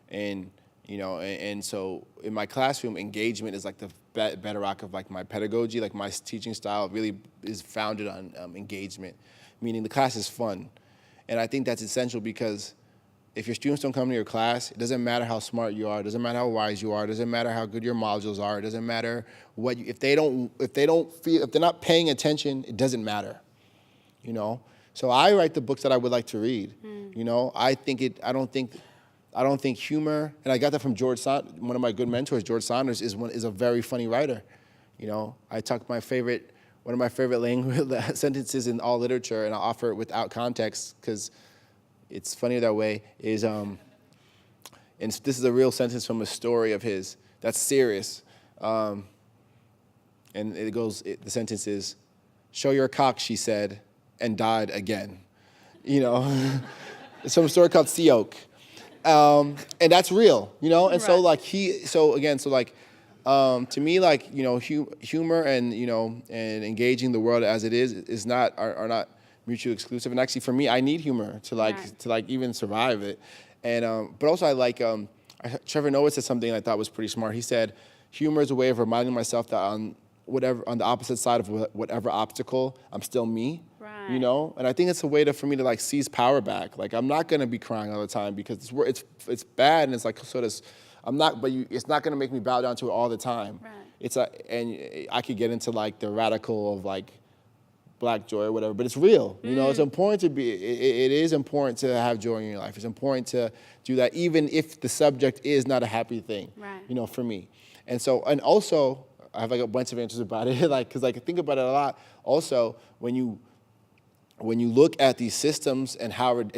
And you know, and so in my classroom, engagement is like the bedrock of like my pedagogy. Like my teaching style really is founded on engagement, meaning the class is fun. And I think that's essential because if your students don't come to your class, it doesn't matter how smart you are, it doesn't matter how wise you are, it doesn't matter how good your modules are, it doesn't matter what if they're not paying attention, it doesn't matter. You know? So I write the books that I would like to read. You know, I don't think humor, and I got that from George Saunders, one of my good mentors, George Saunders, is a very funny writer. You know, I took one of my favorite language sentences in all literature, and I offer it without context because it's funnier that way, is, and this is a real sentence from a story of his that's serious. And the sentence is, "Show your cock," she said, and died again. You know, it's from a story called Sea Oak. And that's real, you know? And right. To me, like, you know, humor and, you know, and engaging the world as it is not, are not mutually exclusive. And actually for me, I need humor to even survive it. And, but also Trevor Noah said something I thought was pretty smart. He said, humor is a way of reminding myself that on the opposite side of whatever obstacle, I'm still me. Right. You know, and I think it's a way for me to like seize power back. Like I'm not gonna be crying all the time because it's bad, and it's like sort of, it's not gonna make me bow down to it all the time. Right. And I could get into like the radical of like black joy or whatever, but it's real. You know, it's important to be. It is important to have joy in your life. It's important to do that, even if the subject is not a happy thing. Right. You know, for me, and also I have like a bunch of answers about it, like because I think about it a lot. Also, when you look at these systems and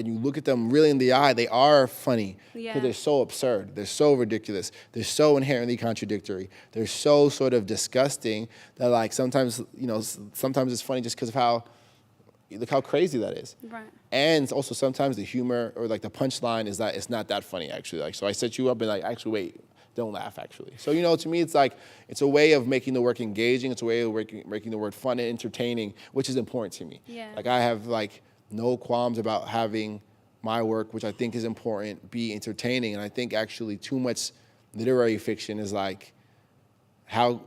you look at them really in the eye, they are funny because they're so absurd, they're so ridiculous, they're so inherently contradictory, they're so sort of disgusting that like sometimes it's funny just because of look how crazy that is. Right. And also sometimes the humor or like the punchline is that it's not that funny actually. Like so I set you up and like actually wait. Don't laugh, actually. So, you know, to me, it's like, it's a way of making the work engaging. It's a way of making the word fun and entertaining, which is important to me. Yeah. Like, I have, like, no qualms about having my work, which I think is important, be entertaining. And I think, actually, too much literary fiction is, like, how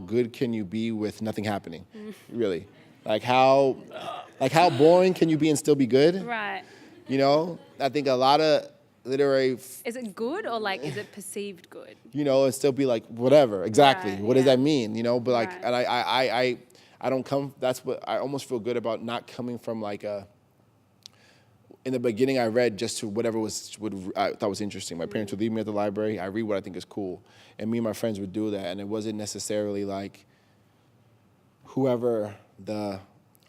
good can you be with nothing happening, really? Like, how boring can you be and still be good? Right. You know? I think a lot of literary... Is it good or like is it perceived good? You know, and still be like, whatever, exactly. Right, what does that mean? You know, but like, Right. and I don't come, that's what, I almost feel good about not coming from like in the beginning I read just to whatever I thought was interesting. My parents would leave me at the library, I read what I think is cool. And me and my friends would do that, and it wasn't necessarily like whoever the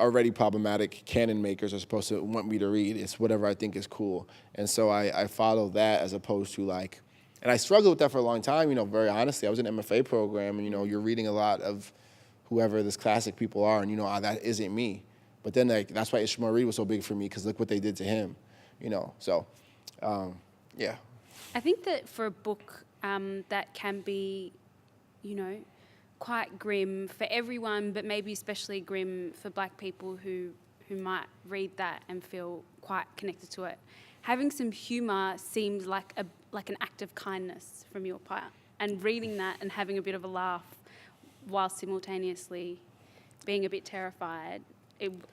already problematic canon makers are supposed to want me to read. It's whatever I think is cool. And so I follow that as opposed to like, and I struggled with that for a long time, you know, very honestly. I was in an MFA program and, you know, you're reading a lot of whoever this classic people are and, you know, that isn't me. But then like, that's why Ishmael Reed was so big for me because look what they did to him, you know, so, yeah. I think that for a book that can be, you know, quite grim for everyone, but maybe especially grim for black people who might read that and feel quite connected to it. Having some humour seems like an act of kindness from your part, and reading that and having a bit of a laugh while simultaneously being a bit terrified,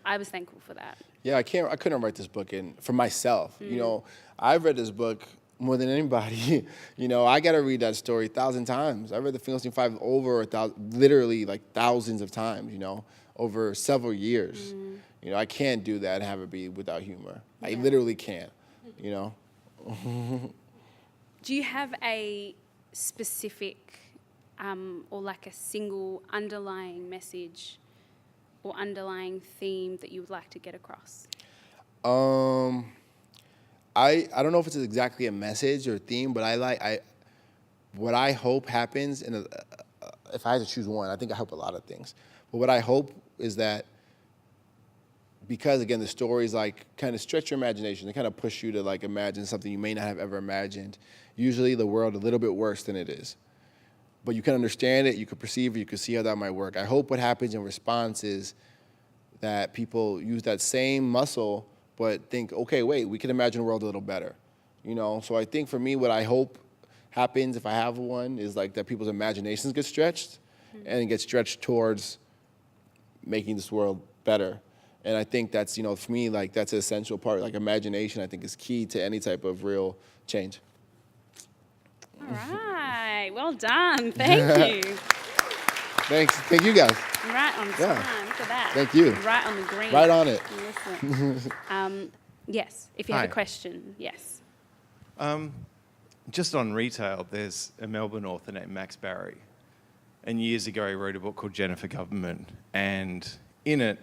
I was thankful for that. Yeah, I couldn't write this book for myself. You know, I've read this book more than anybody. You know, I got to read that story 1,000 times. I read the Finkelstein Five literally like thousands of times, you know, over several years. You know, I can't do that and have it be without humor. Yeah. I literally can't, you know. Do you have a specific or like a single underlying message or underlying theme that you would like to get across? I don't know if it's exactly a message or theme, but what I hope happens, if I had to choose one, I think I hope a lot of things. But what I hope is that, because again, the stories like kind of stretch your imagination, they kind of push you to like imagine something you may not have ever imagined, usually the world a little bit worse than it is. but you can understand it, you can perceive it, you can see how that might work. I hope what happens in response is that people use that same muscle, but think, okay, wait, we can imagine a world a little better, So I think for me, what I hope happens if I have one is like that people's imaginations get stretched and get stretched towards making this world better. And I think that's, for me, like that's an essential part. Like imagination, I think, is key to any type of real change. All right, well done. Thank you. Thanks. Thank you guys. Right on time for that. Thank you. Right on the green. Right on it. Listen. Yes, if you have Hi. a question, yes. Just on retail, there's a Melbourne author named Max Barry. And years ago, he wrote a book called Jennifer Government. And in it,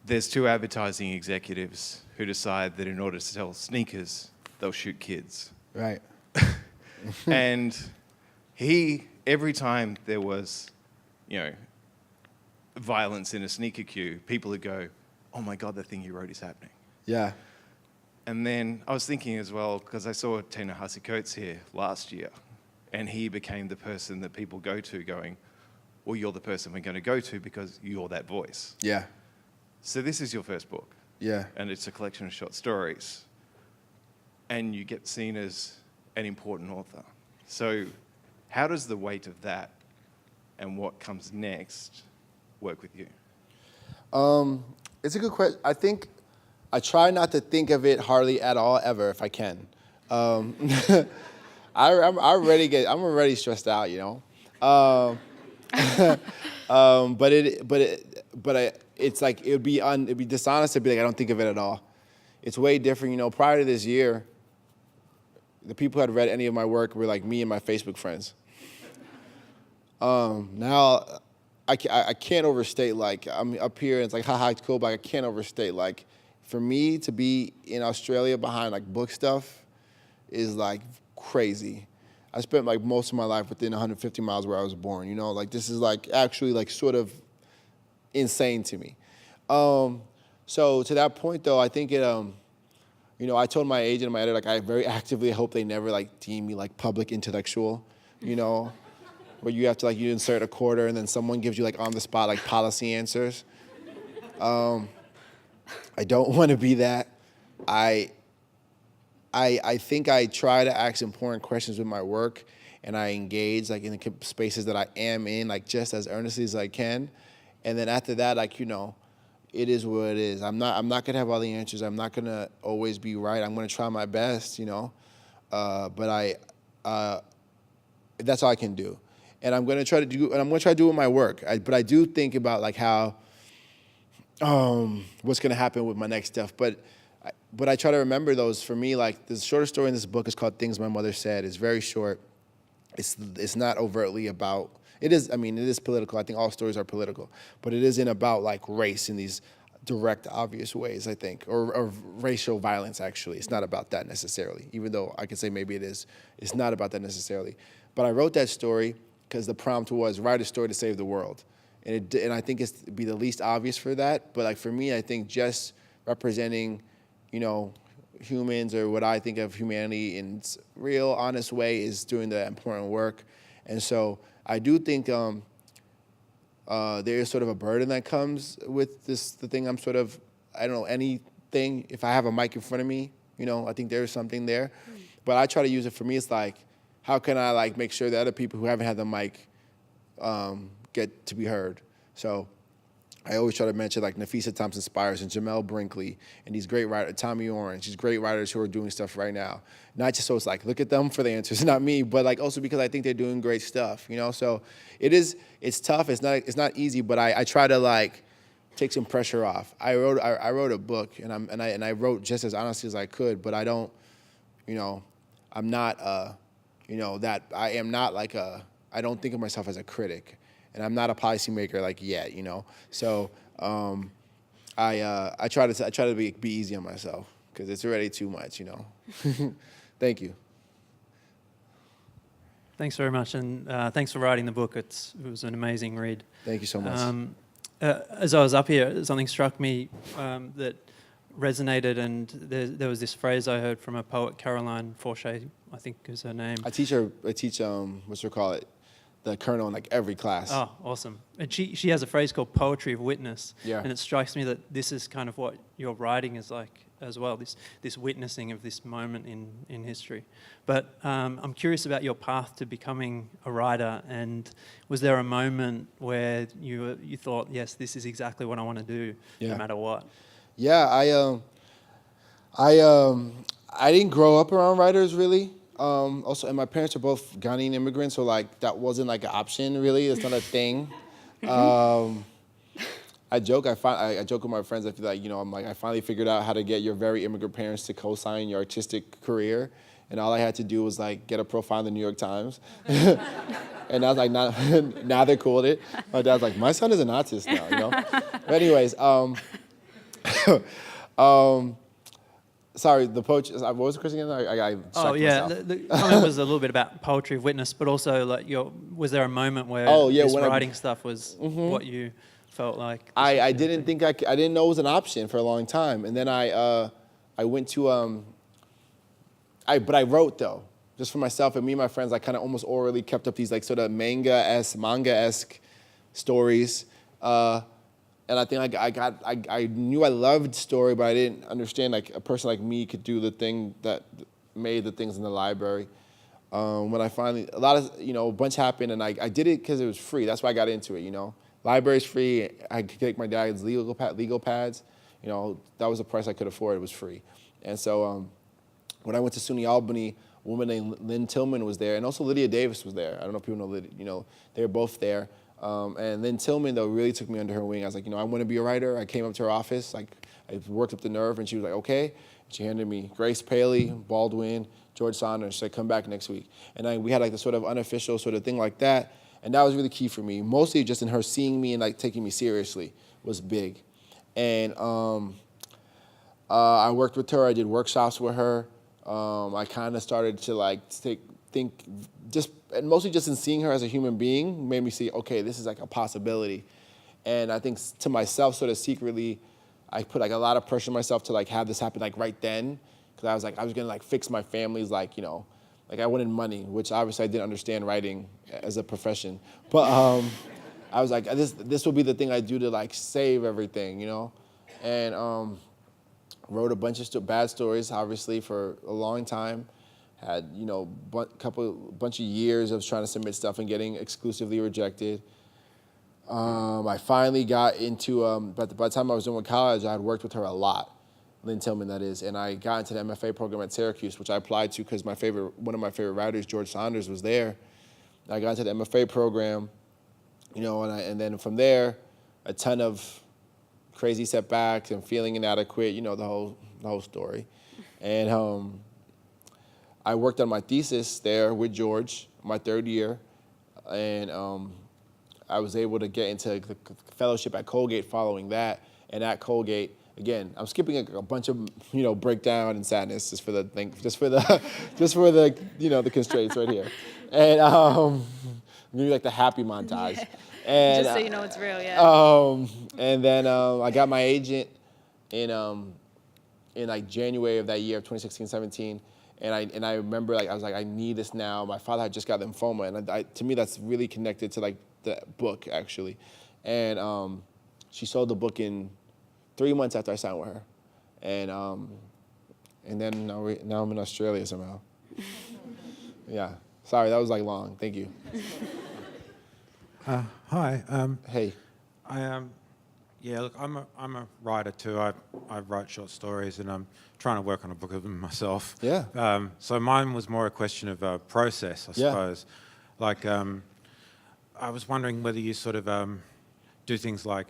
there's two advertising executives who decide that in order to sell sneakers, they'll shoot kids. Right. And every time there was, violence in a sneaker queue, people would go, oh my God, the thing you wrote is happening. Yeah. And then I was thinking as well, because I saw Tina Hussey-Coates here last year, and he became the person that people go to going, well, you're the person we're going to go to because you're that voice. Yeah. So this is your first book. Yeah. And it's a collection of short stories. And you get seen as an important author. So how does the weight of that and what comes next work with you? It's a good question. I think I try not to think of it hardly at all, ever, if I can. I'm already stressed out, it's like it'd be dishonest to be like I don't think of it at all. It's way different, Prior to this year, the people who had read any of my work were like me and my Facebook friends. Now, I can't overstate, like, I'm up here and it's like, haha, it's cool, but I can't overstate, like, for me to be in Australia behind, like, book stuff is, like, crazy. I spent, like, most of my life within 150 miles where I was born, Like, this is, like, actually, like, sort of insane to me. So to that point, though, I think it, I told my agent and my editor, like, I very actively hope they never, like, deem me, like, public intellectual, where you have to, like, you insert a quarter and then someone gives you, like, on the spot, like, policy answers. I don't want to be that. I think I try to ask important questions with my work, and I engage, like, in the spaces that I am in, like, just as earnestly as I can. And then after that, like, it is what it is. I'm not gonna have all the answers. I'm not gonna always be right. I'm gonna try my best, but that's all I can do. And I'm gonna try to do it with my work. But I do think about, like, how what's gonna happen with my next stuff. But I try to remember those. For me, like, the shortest story in this book is called Things My Mother Said. It's very short. It's not overtly about. It is political. I think all stories are political, but it isn't about, like, race in these direct, obvious ways, I think, or racial violence, actually. It's not about that necessarily, even though I could say maybe it is. It's not about that necessarily. But I wrote that story because the prompt was write a story to save the world. And I think it'd be the least obvious for that. But, like, for me, I think just representing, humans, or what I think of humanity in its real, honest way, is doing the important work. And so I do think there is sort of a burden that comes with the thing I'm sort of, I don't know, anything. If I have a mic in front of me, I think there is something there. But I try to use it, for me, it's like, how can I, like, make sure that other people who haven't had the mic get to be heard? So I always try to mention, like, Nafisa Thompson-Spires and Jamel Brinkley and these great writers, Tommy Orange, these great writers who are doing stuff right now. Not just so it's like, look at them for the answers, not me, but, like, also because I think they're doing great stuff, So it's tough. It's not easy, but I try to, like, take some pressure off. I wrote a book, and I wrote just as honestly as I could, but I don't, I'm not that I am not like I don't think of myself as a critic, and I'm not a policymaker, like, yet, So I try to be easy on myself because it's already too much, Thank you. Thanks very much, and thanks for writing the book. It was an amazing read. Thank you so much. As I was up here, something struck me that resonated, and there was this phrase I heard from a poet, Caroline Forche, I think is her name. I teach what's her call it? the colonel in like every class. Oh, awesome. And she has a phrase called poetry of witness. Yeah. And it strikes me that this is kind of what your writing is like as well, this witnessing of this moment in history. But I'm curious about your path to becoming a writer, and was there a moment where you thought, yes, this is exactly what I want to do, no matter what? Yeah, I didn't grow up around writers really. Also, and my parents are both Ghanaian immigrants, so like that wasn't like an option really. It's not a thing. I joke with my friends. I feel like, I'm like, I finally figured out how to get your very immigrant parents to co-sign your artistic career, and all I had to do was like get a profile in the New York Times. And I was like, now they're cool with it. My dad's like, my son is an artist now, But anyways, sorry, the poetry. What was the question again? I myself. The comment was a little bit about poetry of witness, but also like was there a moment where this writing stuff was what you felt like? I didn't think I didn't know it was an option for a long time, and then I went to but I wrote though, just for myself, and me and my friends. I kind of almost orally kept up these like sort of manga-esque stories. And I think I knew I loved story, but I didn't understand like a person like me could do the thing that made the things in the library. When I finally, a bunch happened, and I did it because it was free. That's why I got into it, Library's free. I could take my dad's legal pads. That was the price I could afford. It was free. And so when I went to SUNY Albany, a woman named Lynn Tillman was there, and also Lydia Davis was there. I don't know if people know Lydia, they were both there. And then Tillman, though, really took me under her wing. I was like, I want to be a writer. I came up to her office. Like, I worked up the nerve, and she was like, okay. She handed me Grace Paley, Baldwin, George Saunders. She said, come back next week. And we had like the sort of unofficial sort of thing like that. And that was really key for me. Mostly just in her seeing me and like taking me seriously was big. And I worked with her. I did workshops with her. I kind of started to like think and mostly just in seeing her as a human being made me see, okay, this is like a possibility. And I think to myself, sort of secretly, I put like a lot of pressure on myself to like have this happen like right then, because I was gonna like fix my family's like I wanted money, which obviously I didn't understand writing as a profession. But I was like, this will be the thing I do to like save everything, And wrote a bunch of bad stories, obviously, for a long time. Had, bunch of years of trying to submit stuff and getting exclusively rejected. I finally got into, but by the time I was done with college, I had worked with her a lot, Lynn Tillman, that is, and I got into the MFA program at Syracuse, which I applied to because one of my favorite writers, George Saunders, was there. I got into the MFA program, and then from there, a ton of crazy setbacks and feeling inadequate, the whole story. And I worked on my thesis there with George, my third year, and I was able to get into the fellowship at Colgate following that. And at Colgate, again, I'm skipping a bunch of breakdown and sadness just for the the constraints right here. And I'm gonna do like the happy montage. And, just so you know it's real, yeah. And then I got my agent in like January of that year of 2016-17. And I remember I was like, I need this now. My father had just got lymphoma, and to me that's really connected to like the book actually. And she sold the book in 3 months after I signed with her, and then now I'm in Australia somehow. Yeah, sorry that was like long. Thank you. Hi. Hey. Look, I'm a writer too. I write short stories, and I'm trying to work on a book of them myself. Yeah. So mine was more a question of process, I suppose. Like, I was wondering whether you sort of do things like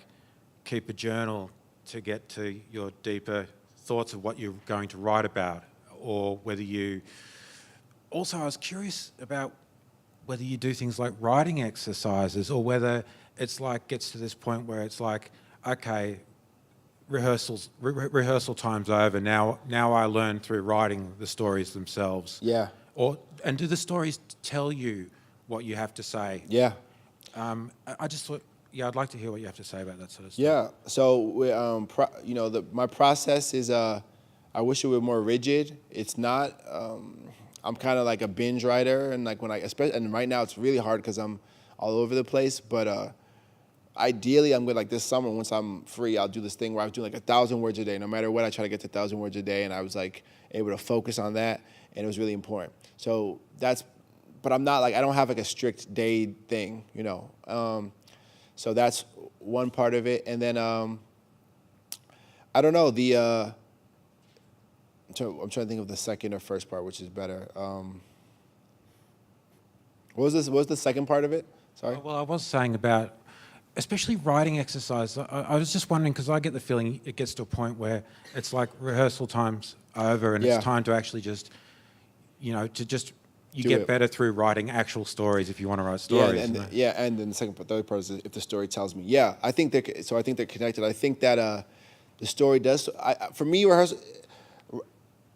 keep a journal to get to your deeper thoughts of what you're going to write about, or whether you... Also, I was curious about whether you do things like writing exercises, or whether it's like gets to this point where it's like, okay, rehearsal time's over. Now I learn through writing the stories themselves. Yeah. And do the stories tell you what you have to say? Yeah. I just thought, I'd like to hear what you have to say about that sort of stuff. Yeah. So my process is I wish it were more rigid. It's not. I'm kind of like a binge writer, and like and right now it's really hard because I'm all over the place. But ideally, I'm good. Like this summer, once I'm free, I'll do this thing where I was doing like 1,000 words a day. No matter what, I try to get to 1,000 words a day, and I was like able to focus on that, and it was really important. So that's, but I'm not like, I don't have like a strict day thing, you know. So that's one part of it, and then I don't know, I'm trying to think of the second or first part, which is better. What was the second part of it? Sorry. Well, I was saying about, especially writing exercise. I was just wondering, because I get the feeling it gets to a point where it's like rehearsal time's over and it's time to actually just, you know, you get better through writing actual stories if you want to write stories. And then the third part is if the story tells me. Yeah, I think they're connected. I think that the story does. For me, rehearsal,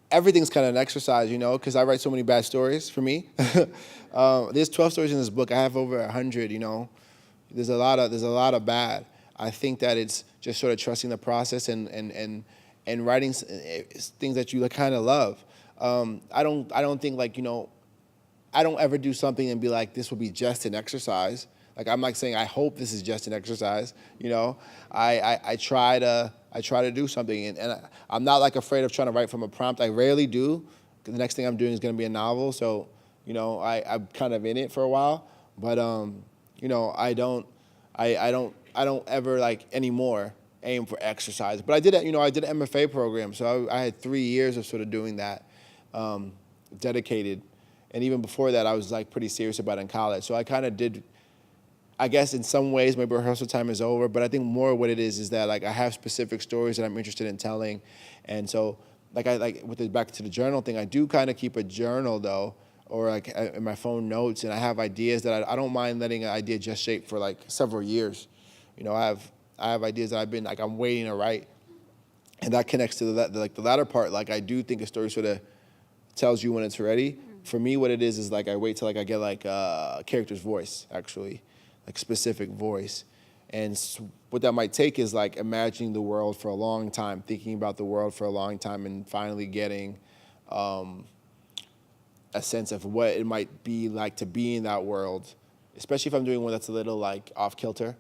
everything's kind of an exercise, you know, because I write so many bad stories. For me, there's 12 stories in this book. I have over 100. You know, there's a lot of bad. I think that it's just sort of trusting the process and writing things that you kind of love. I don't think like, you know, I don't ever do something and be like, this will be just an exercise. Like, I'm like saying, I hope this is just an exercise, you know? I try to do something, and I'm not like afraid of trying to write from a prompt. I rarely do, because the next thing I'm doing is gonna be a novel, so, you know, I'm kind of in it for a while, but, you know, I don't ever like anymore aim for exercise. But I did an MFA program, so I had 3 years of sort of doing that, dedicated. And even before that, I was like pretty serious about it in college. So I kind of did, I guess in some ways maybe rehearsal time is over, but I think more what it is that like I have specific stories that I'm interested in telling. And so with it back to the journal thing, I do kind of keep a journal though, or like in my phone notes, and I have ideas that I don't mind letting an idea just shape for like several years. You know, I have ideas that I've been like, I'm waiting to write. And that connects to the latter part. Like I do think a story sort of tells you when it's ready. For me, what it is like I wait till like I get like a character's voice, actually, like specific voice. And what that might take is like imagining the world for a long time, thinking about the world for a long time, and finally getting a sense of what it might be like to be in that world, especially if I'm doing one that's a little like off kilter,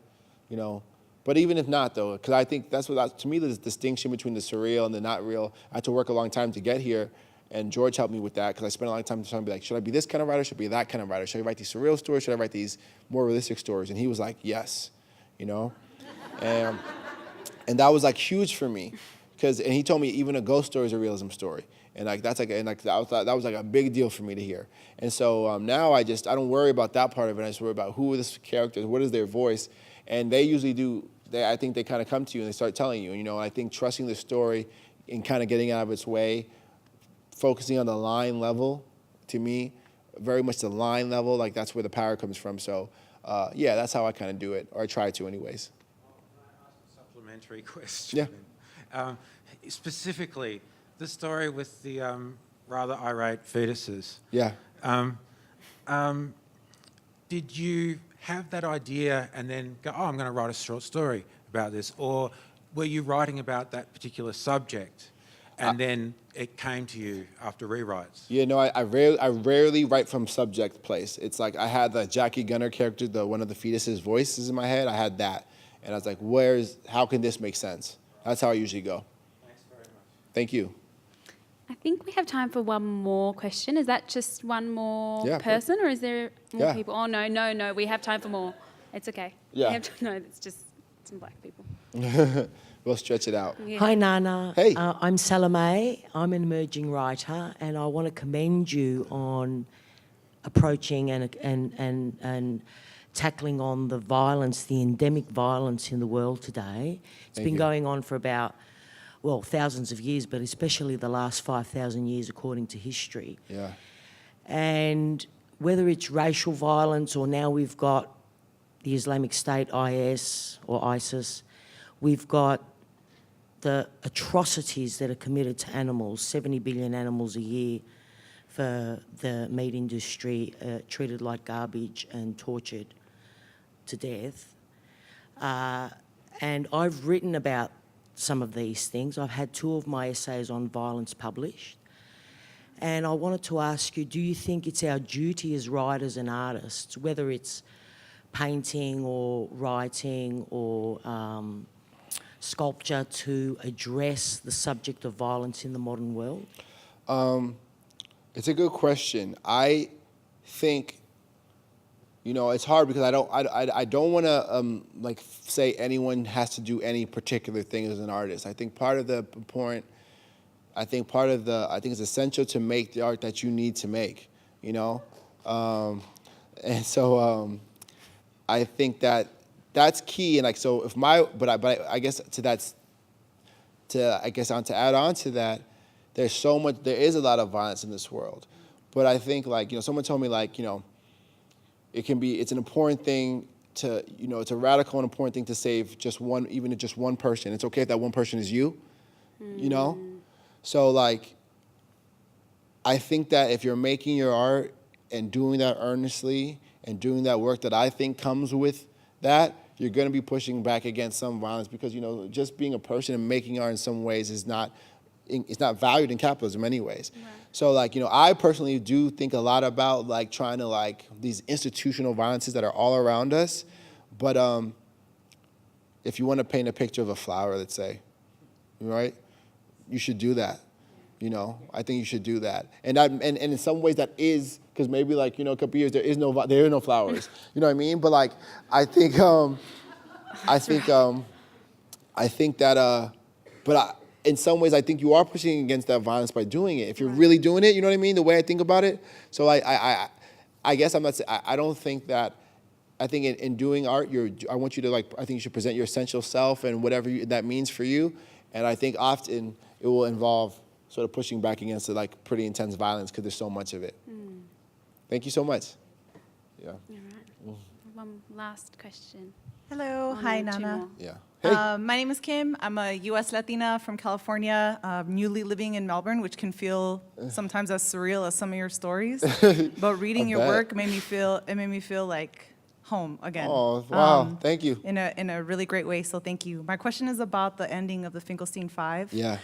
you know. But even if not, though, because I think to me, the distinction between the surreal and the not real, I had to work a long time to get here. And George helped me with that, because I spent a lot of time trying to be like, should I be this kind of writer? Should I be that kind of writer? Should I write these surreal stories? Should I write these more realistic stories? And he was like, yes, you know? And that was like huge for me, and he told me even a ghost story is a realism story. And like that was like a big deal for me to hear. And so now I don't worry about that part of it. I just worry about who are the characters, what is their voice. And they usually do, I think they kind of come to you and they start telling you, you know. I think trusting the story and kind of getting out of its way, focusing on the line level, to me, very much the line level, like that's where the power comes from. So, yeah, that's how I kind of do it, or I try to anyways. Can I ask a supplementary question? Yeah. Specifically, the story with the rather irate fetuses. Yeah. Did you have that idea and then go, oh, I'm going to write a short story about this? Or were you writing about that particular subject and then it came to you after rewrites? Yeah, no, I rarely write from subject place. It's like I had the Jackie Gunner character, one of the fetuses' voices in my head. I had that. And I was like, how can this make sense? That's how I usually go. Thanks very much. Thank you. I think we have time for one more question. Is that just one more person, or is there more people? Oh, no, we have time for more. It's okay. Yeah. It's just some black people. We'll stretch it out. Yeah. Hi, Nana. Hey. I'm Salome. I'm an emerging writer, and I want to commend you on approaching and tackling on the violence, the endemic violence in the world today. It's been going on for about, thousands of years, but especially the last 5,000 years according to history. Yeah. And whether it's racial violence, or now we've got the Islamic State, IS or ISIS, we've got the atrocities that are committed to animals, 70 billion animals a year for the meat industry, treated like garbage and tortured to death. And I've written about some of these things. I've had 2 of my essays on violence published. And I wanted to ask you, do you think it's our duty as writers and artists, whether it's painting or writing or sculpture to address the subject of violence in the modern world? It's a good question. I think, it's hard because I don't want to like say anyone has to do any particular thing as an artist. I think part of the point, I think it's essential to make the art that you need to make, and so I think that's key. And like, so if I guess to add on to that, there is a lot of violence in this world. But I think like, someone told me like, it's an important thing to, it's a radical and important thing to save even just one person. It's okay if that one person is you, So like, I think that if you're making your art and doing that earnestly and doing that work that I think comes with that, you're going to be pushing back against some violence because, just being a person and making art in some ways it's not valued in capitalism anyways. Right. So like, I personally do think a lot about like trying to like these institutional violences that are all around us. But if you want to paint a picture of a flower, let's say, right, you should do that. I think you should do that. And in some ways that is, because maybe like, a couple of years there are no flowers. You know what I mean? But like, I think in some ways, I think you are pushing against that violence by doing it. If you're really doing it, you know what I mean? The way I think about it. So I guess I don't think that, I think in doing art, I want you to like, I think you should present your essential self and whatever that means for you. And I think often it will involve sort of pushing back against like pretty intense violence because there's so much of it. Thank you so much. Yeah. All right. One last question. Hello. Hi, Nana. Yeah. Hey. My name is Kim. I'm a U.S. Latina from California, newly living in Melbourne, which can feel sometimes as surreal as some of your stories. But reading your work made me feel like home again. Oh, wow. Thank you. In a really great way, so thank you. My question is about the ending of the Finkelstein Five. Yeah.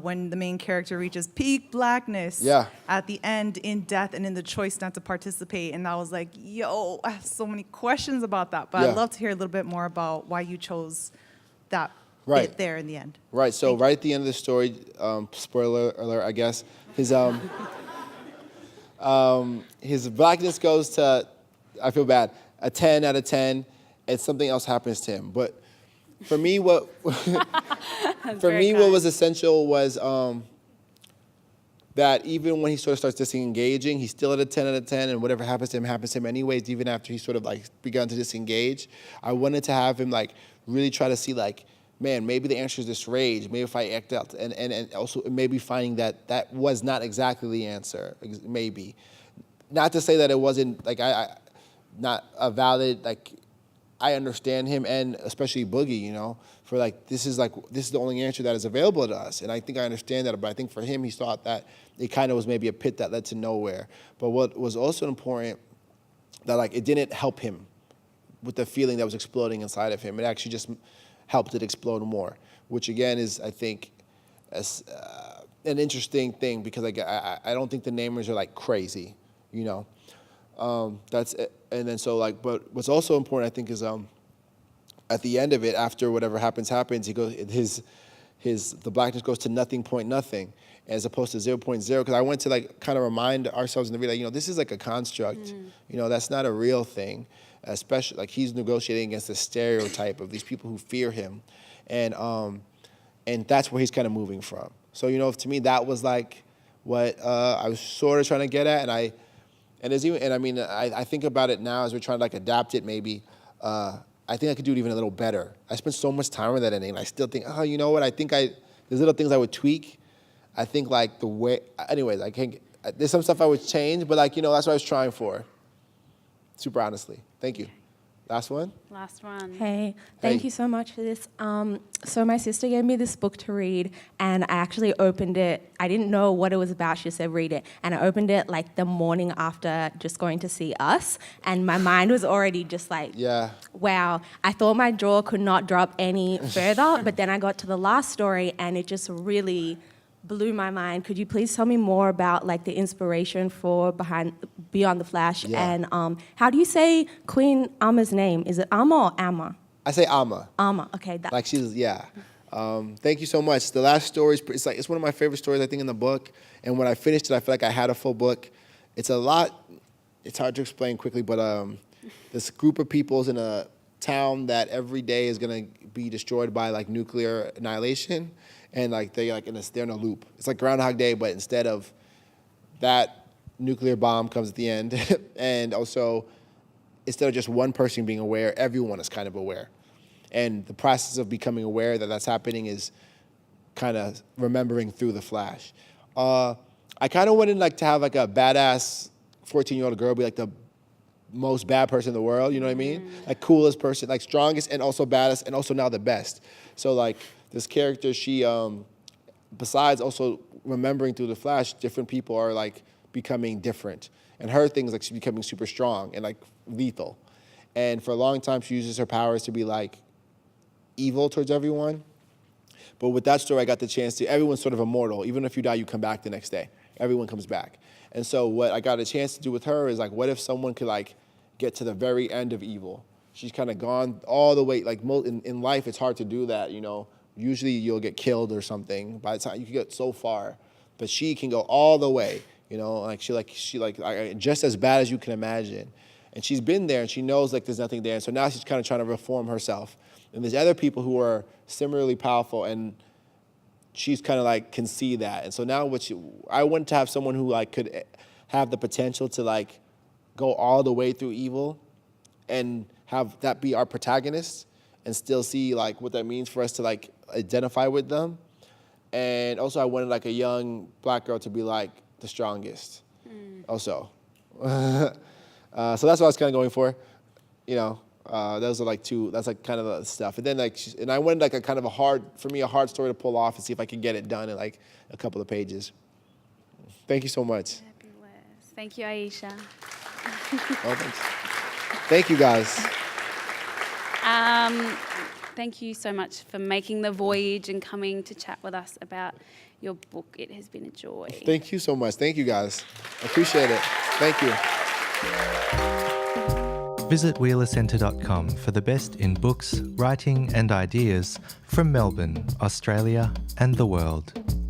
When the main character reaches peak blackness. Yeah. At the end, in death and in the choice not to participate. And I was like, yo, I have so many questions about that. But I'd love to hear a little bit more about why you chose that bit there in the end. Right. So right at the end of the story, spoiler alert, I guess, his blackness goes to, I feel bad, a 10 out of 10, and something else happens to him. But for me, what was essential was that even when he sort of starts disengaging, he's still at a 10 out of 10, and whatever happens to him anyways, even after he sort of like begun to disengage. I wanted to have him like really try to see like, man, maybe the answer is this rage. Maybe if I act out, and also maybe finding that was not exactly the answer, maybe. Not to say that it wasn't like not a valid, like, I understand him and especially Boogie, for like, this is the only answer that is available to us. And I think I understand that, but I think for him, he thought that it kind of was maybe a pit that led to nowhere. But what was also important, that like, it didn't help him with the feeling that was exploding inside of him. It actually just helped it explode more, which again is, I think, an interesting thing because like, I don't think the namers are like crazy, That's it. And then so like, but what's also important, I think, is at the end of it, after whatever happens, he goes, the blackness goes to nothing, as opposed to 0.0. Because I went to like kind of remind ourselves in the video, this is like a construct. That's not a real thing. Especially like he's negotiating against the stereotype of these people who fear him, and that's where he's kind of moving from. So to me that was like what I was sort of trying to get at, I think about it now as we're trying to like adapt it maybe. I think I could do it even a little better. I spent so much time with that ending, and I still think, you know what? I think there's little things I would tweak. I think like the way, anyways, there's some stuff I would change, but like that's what I was trying for. Super honestly. Thank you. Last one? Last one. Hey, thank you so much for this. So my sister gave me this book to read, and I actually opened it. I didn't know what it was about. She said, read it. And I opened it like the morning after just going to see Us, and my mind was already just like, wow. I thought my jaw could not drop any further, but then I got to the last story, and it just really blew my mind. Could you please tell me more about like the inspiration for Beyond the Flash? Yeah. And how do you say Queen Amma's name? Is it Amma or Amma? I say Amma. Amma, okay. Like she's, yeah. Thank you so much. The last story, it's one of my favorite stories, I think, in the book. And when I finished it, I feel like I had a full book. It's a lot, it's hard to explain quickly, but this group of people is in a town that every day is gonna be destroyed by like nuclear annihilation. And like they're in a loop. It's like Groundhog Day, but instead of that, nuclear bomb comes at the end. And also, instead of just one person being aware, everyone is kind of aware. And the process of becoming aware that that's happening is kind of remembering through the Flash. I kind of wanted like to have like a badass 14-year-old girl be like the most bad person in the world, you know what I mean? Like coolest person, like strongest and also baddest and also now the best. So like this character, she, besides also remembering through the Flash, different people are like becoming different. And her thing is like she's becoming super strong and like lethal. And for a long time, she uses her powers to be like evil towards everyone. But with that story, I got the chance to, everyone's sort of immortal. Even if you die, you come back the next day. Everyone comes back. And so what I got a chance to do with her is like, what if someone could like get to the very end of evil? She's kind of gone all the way, like in life, it's hard to do that, you know. Usually you'll get killed or something by the time you can get so far. But she can go all the way, you know, like she just as bad as you can imagine. And she's been there and she knows like there's nothing there. And so now she's kind of trying to reform herself. And there's other people who are similarly powerful and she's kind of like can see that. And so now I want to have someone who like could have the potential to like go all the way through evil and have that be our protagonist and still see like what that means for us to like identify with them. And also I wanted like a young black girl to be like the strongest also. So that's what I was kind of going for, you know. Those are like that's like kind of the stuff. And then like, and I wanted like a kind of a hard story to pull off and see if I could get it done in like a couple of pages. Thank you so much. Fabulous. Thank you, Aisha. Oh, thanks. Thank you guys. Thank you so much for making the voyage and coming to chat with us about your book. It has been a joy. Thank you so much. Thank you guys. I appreciate it. Thank you. Visit wheelercentre.com for the best in books, writing and ideas from Melbourne, Australia and the world.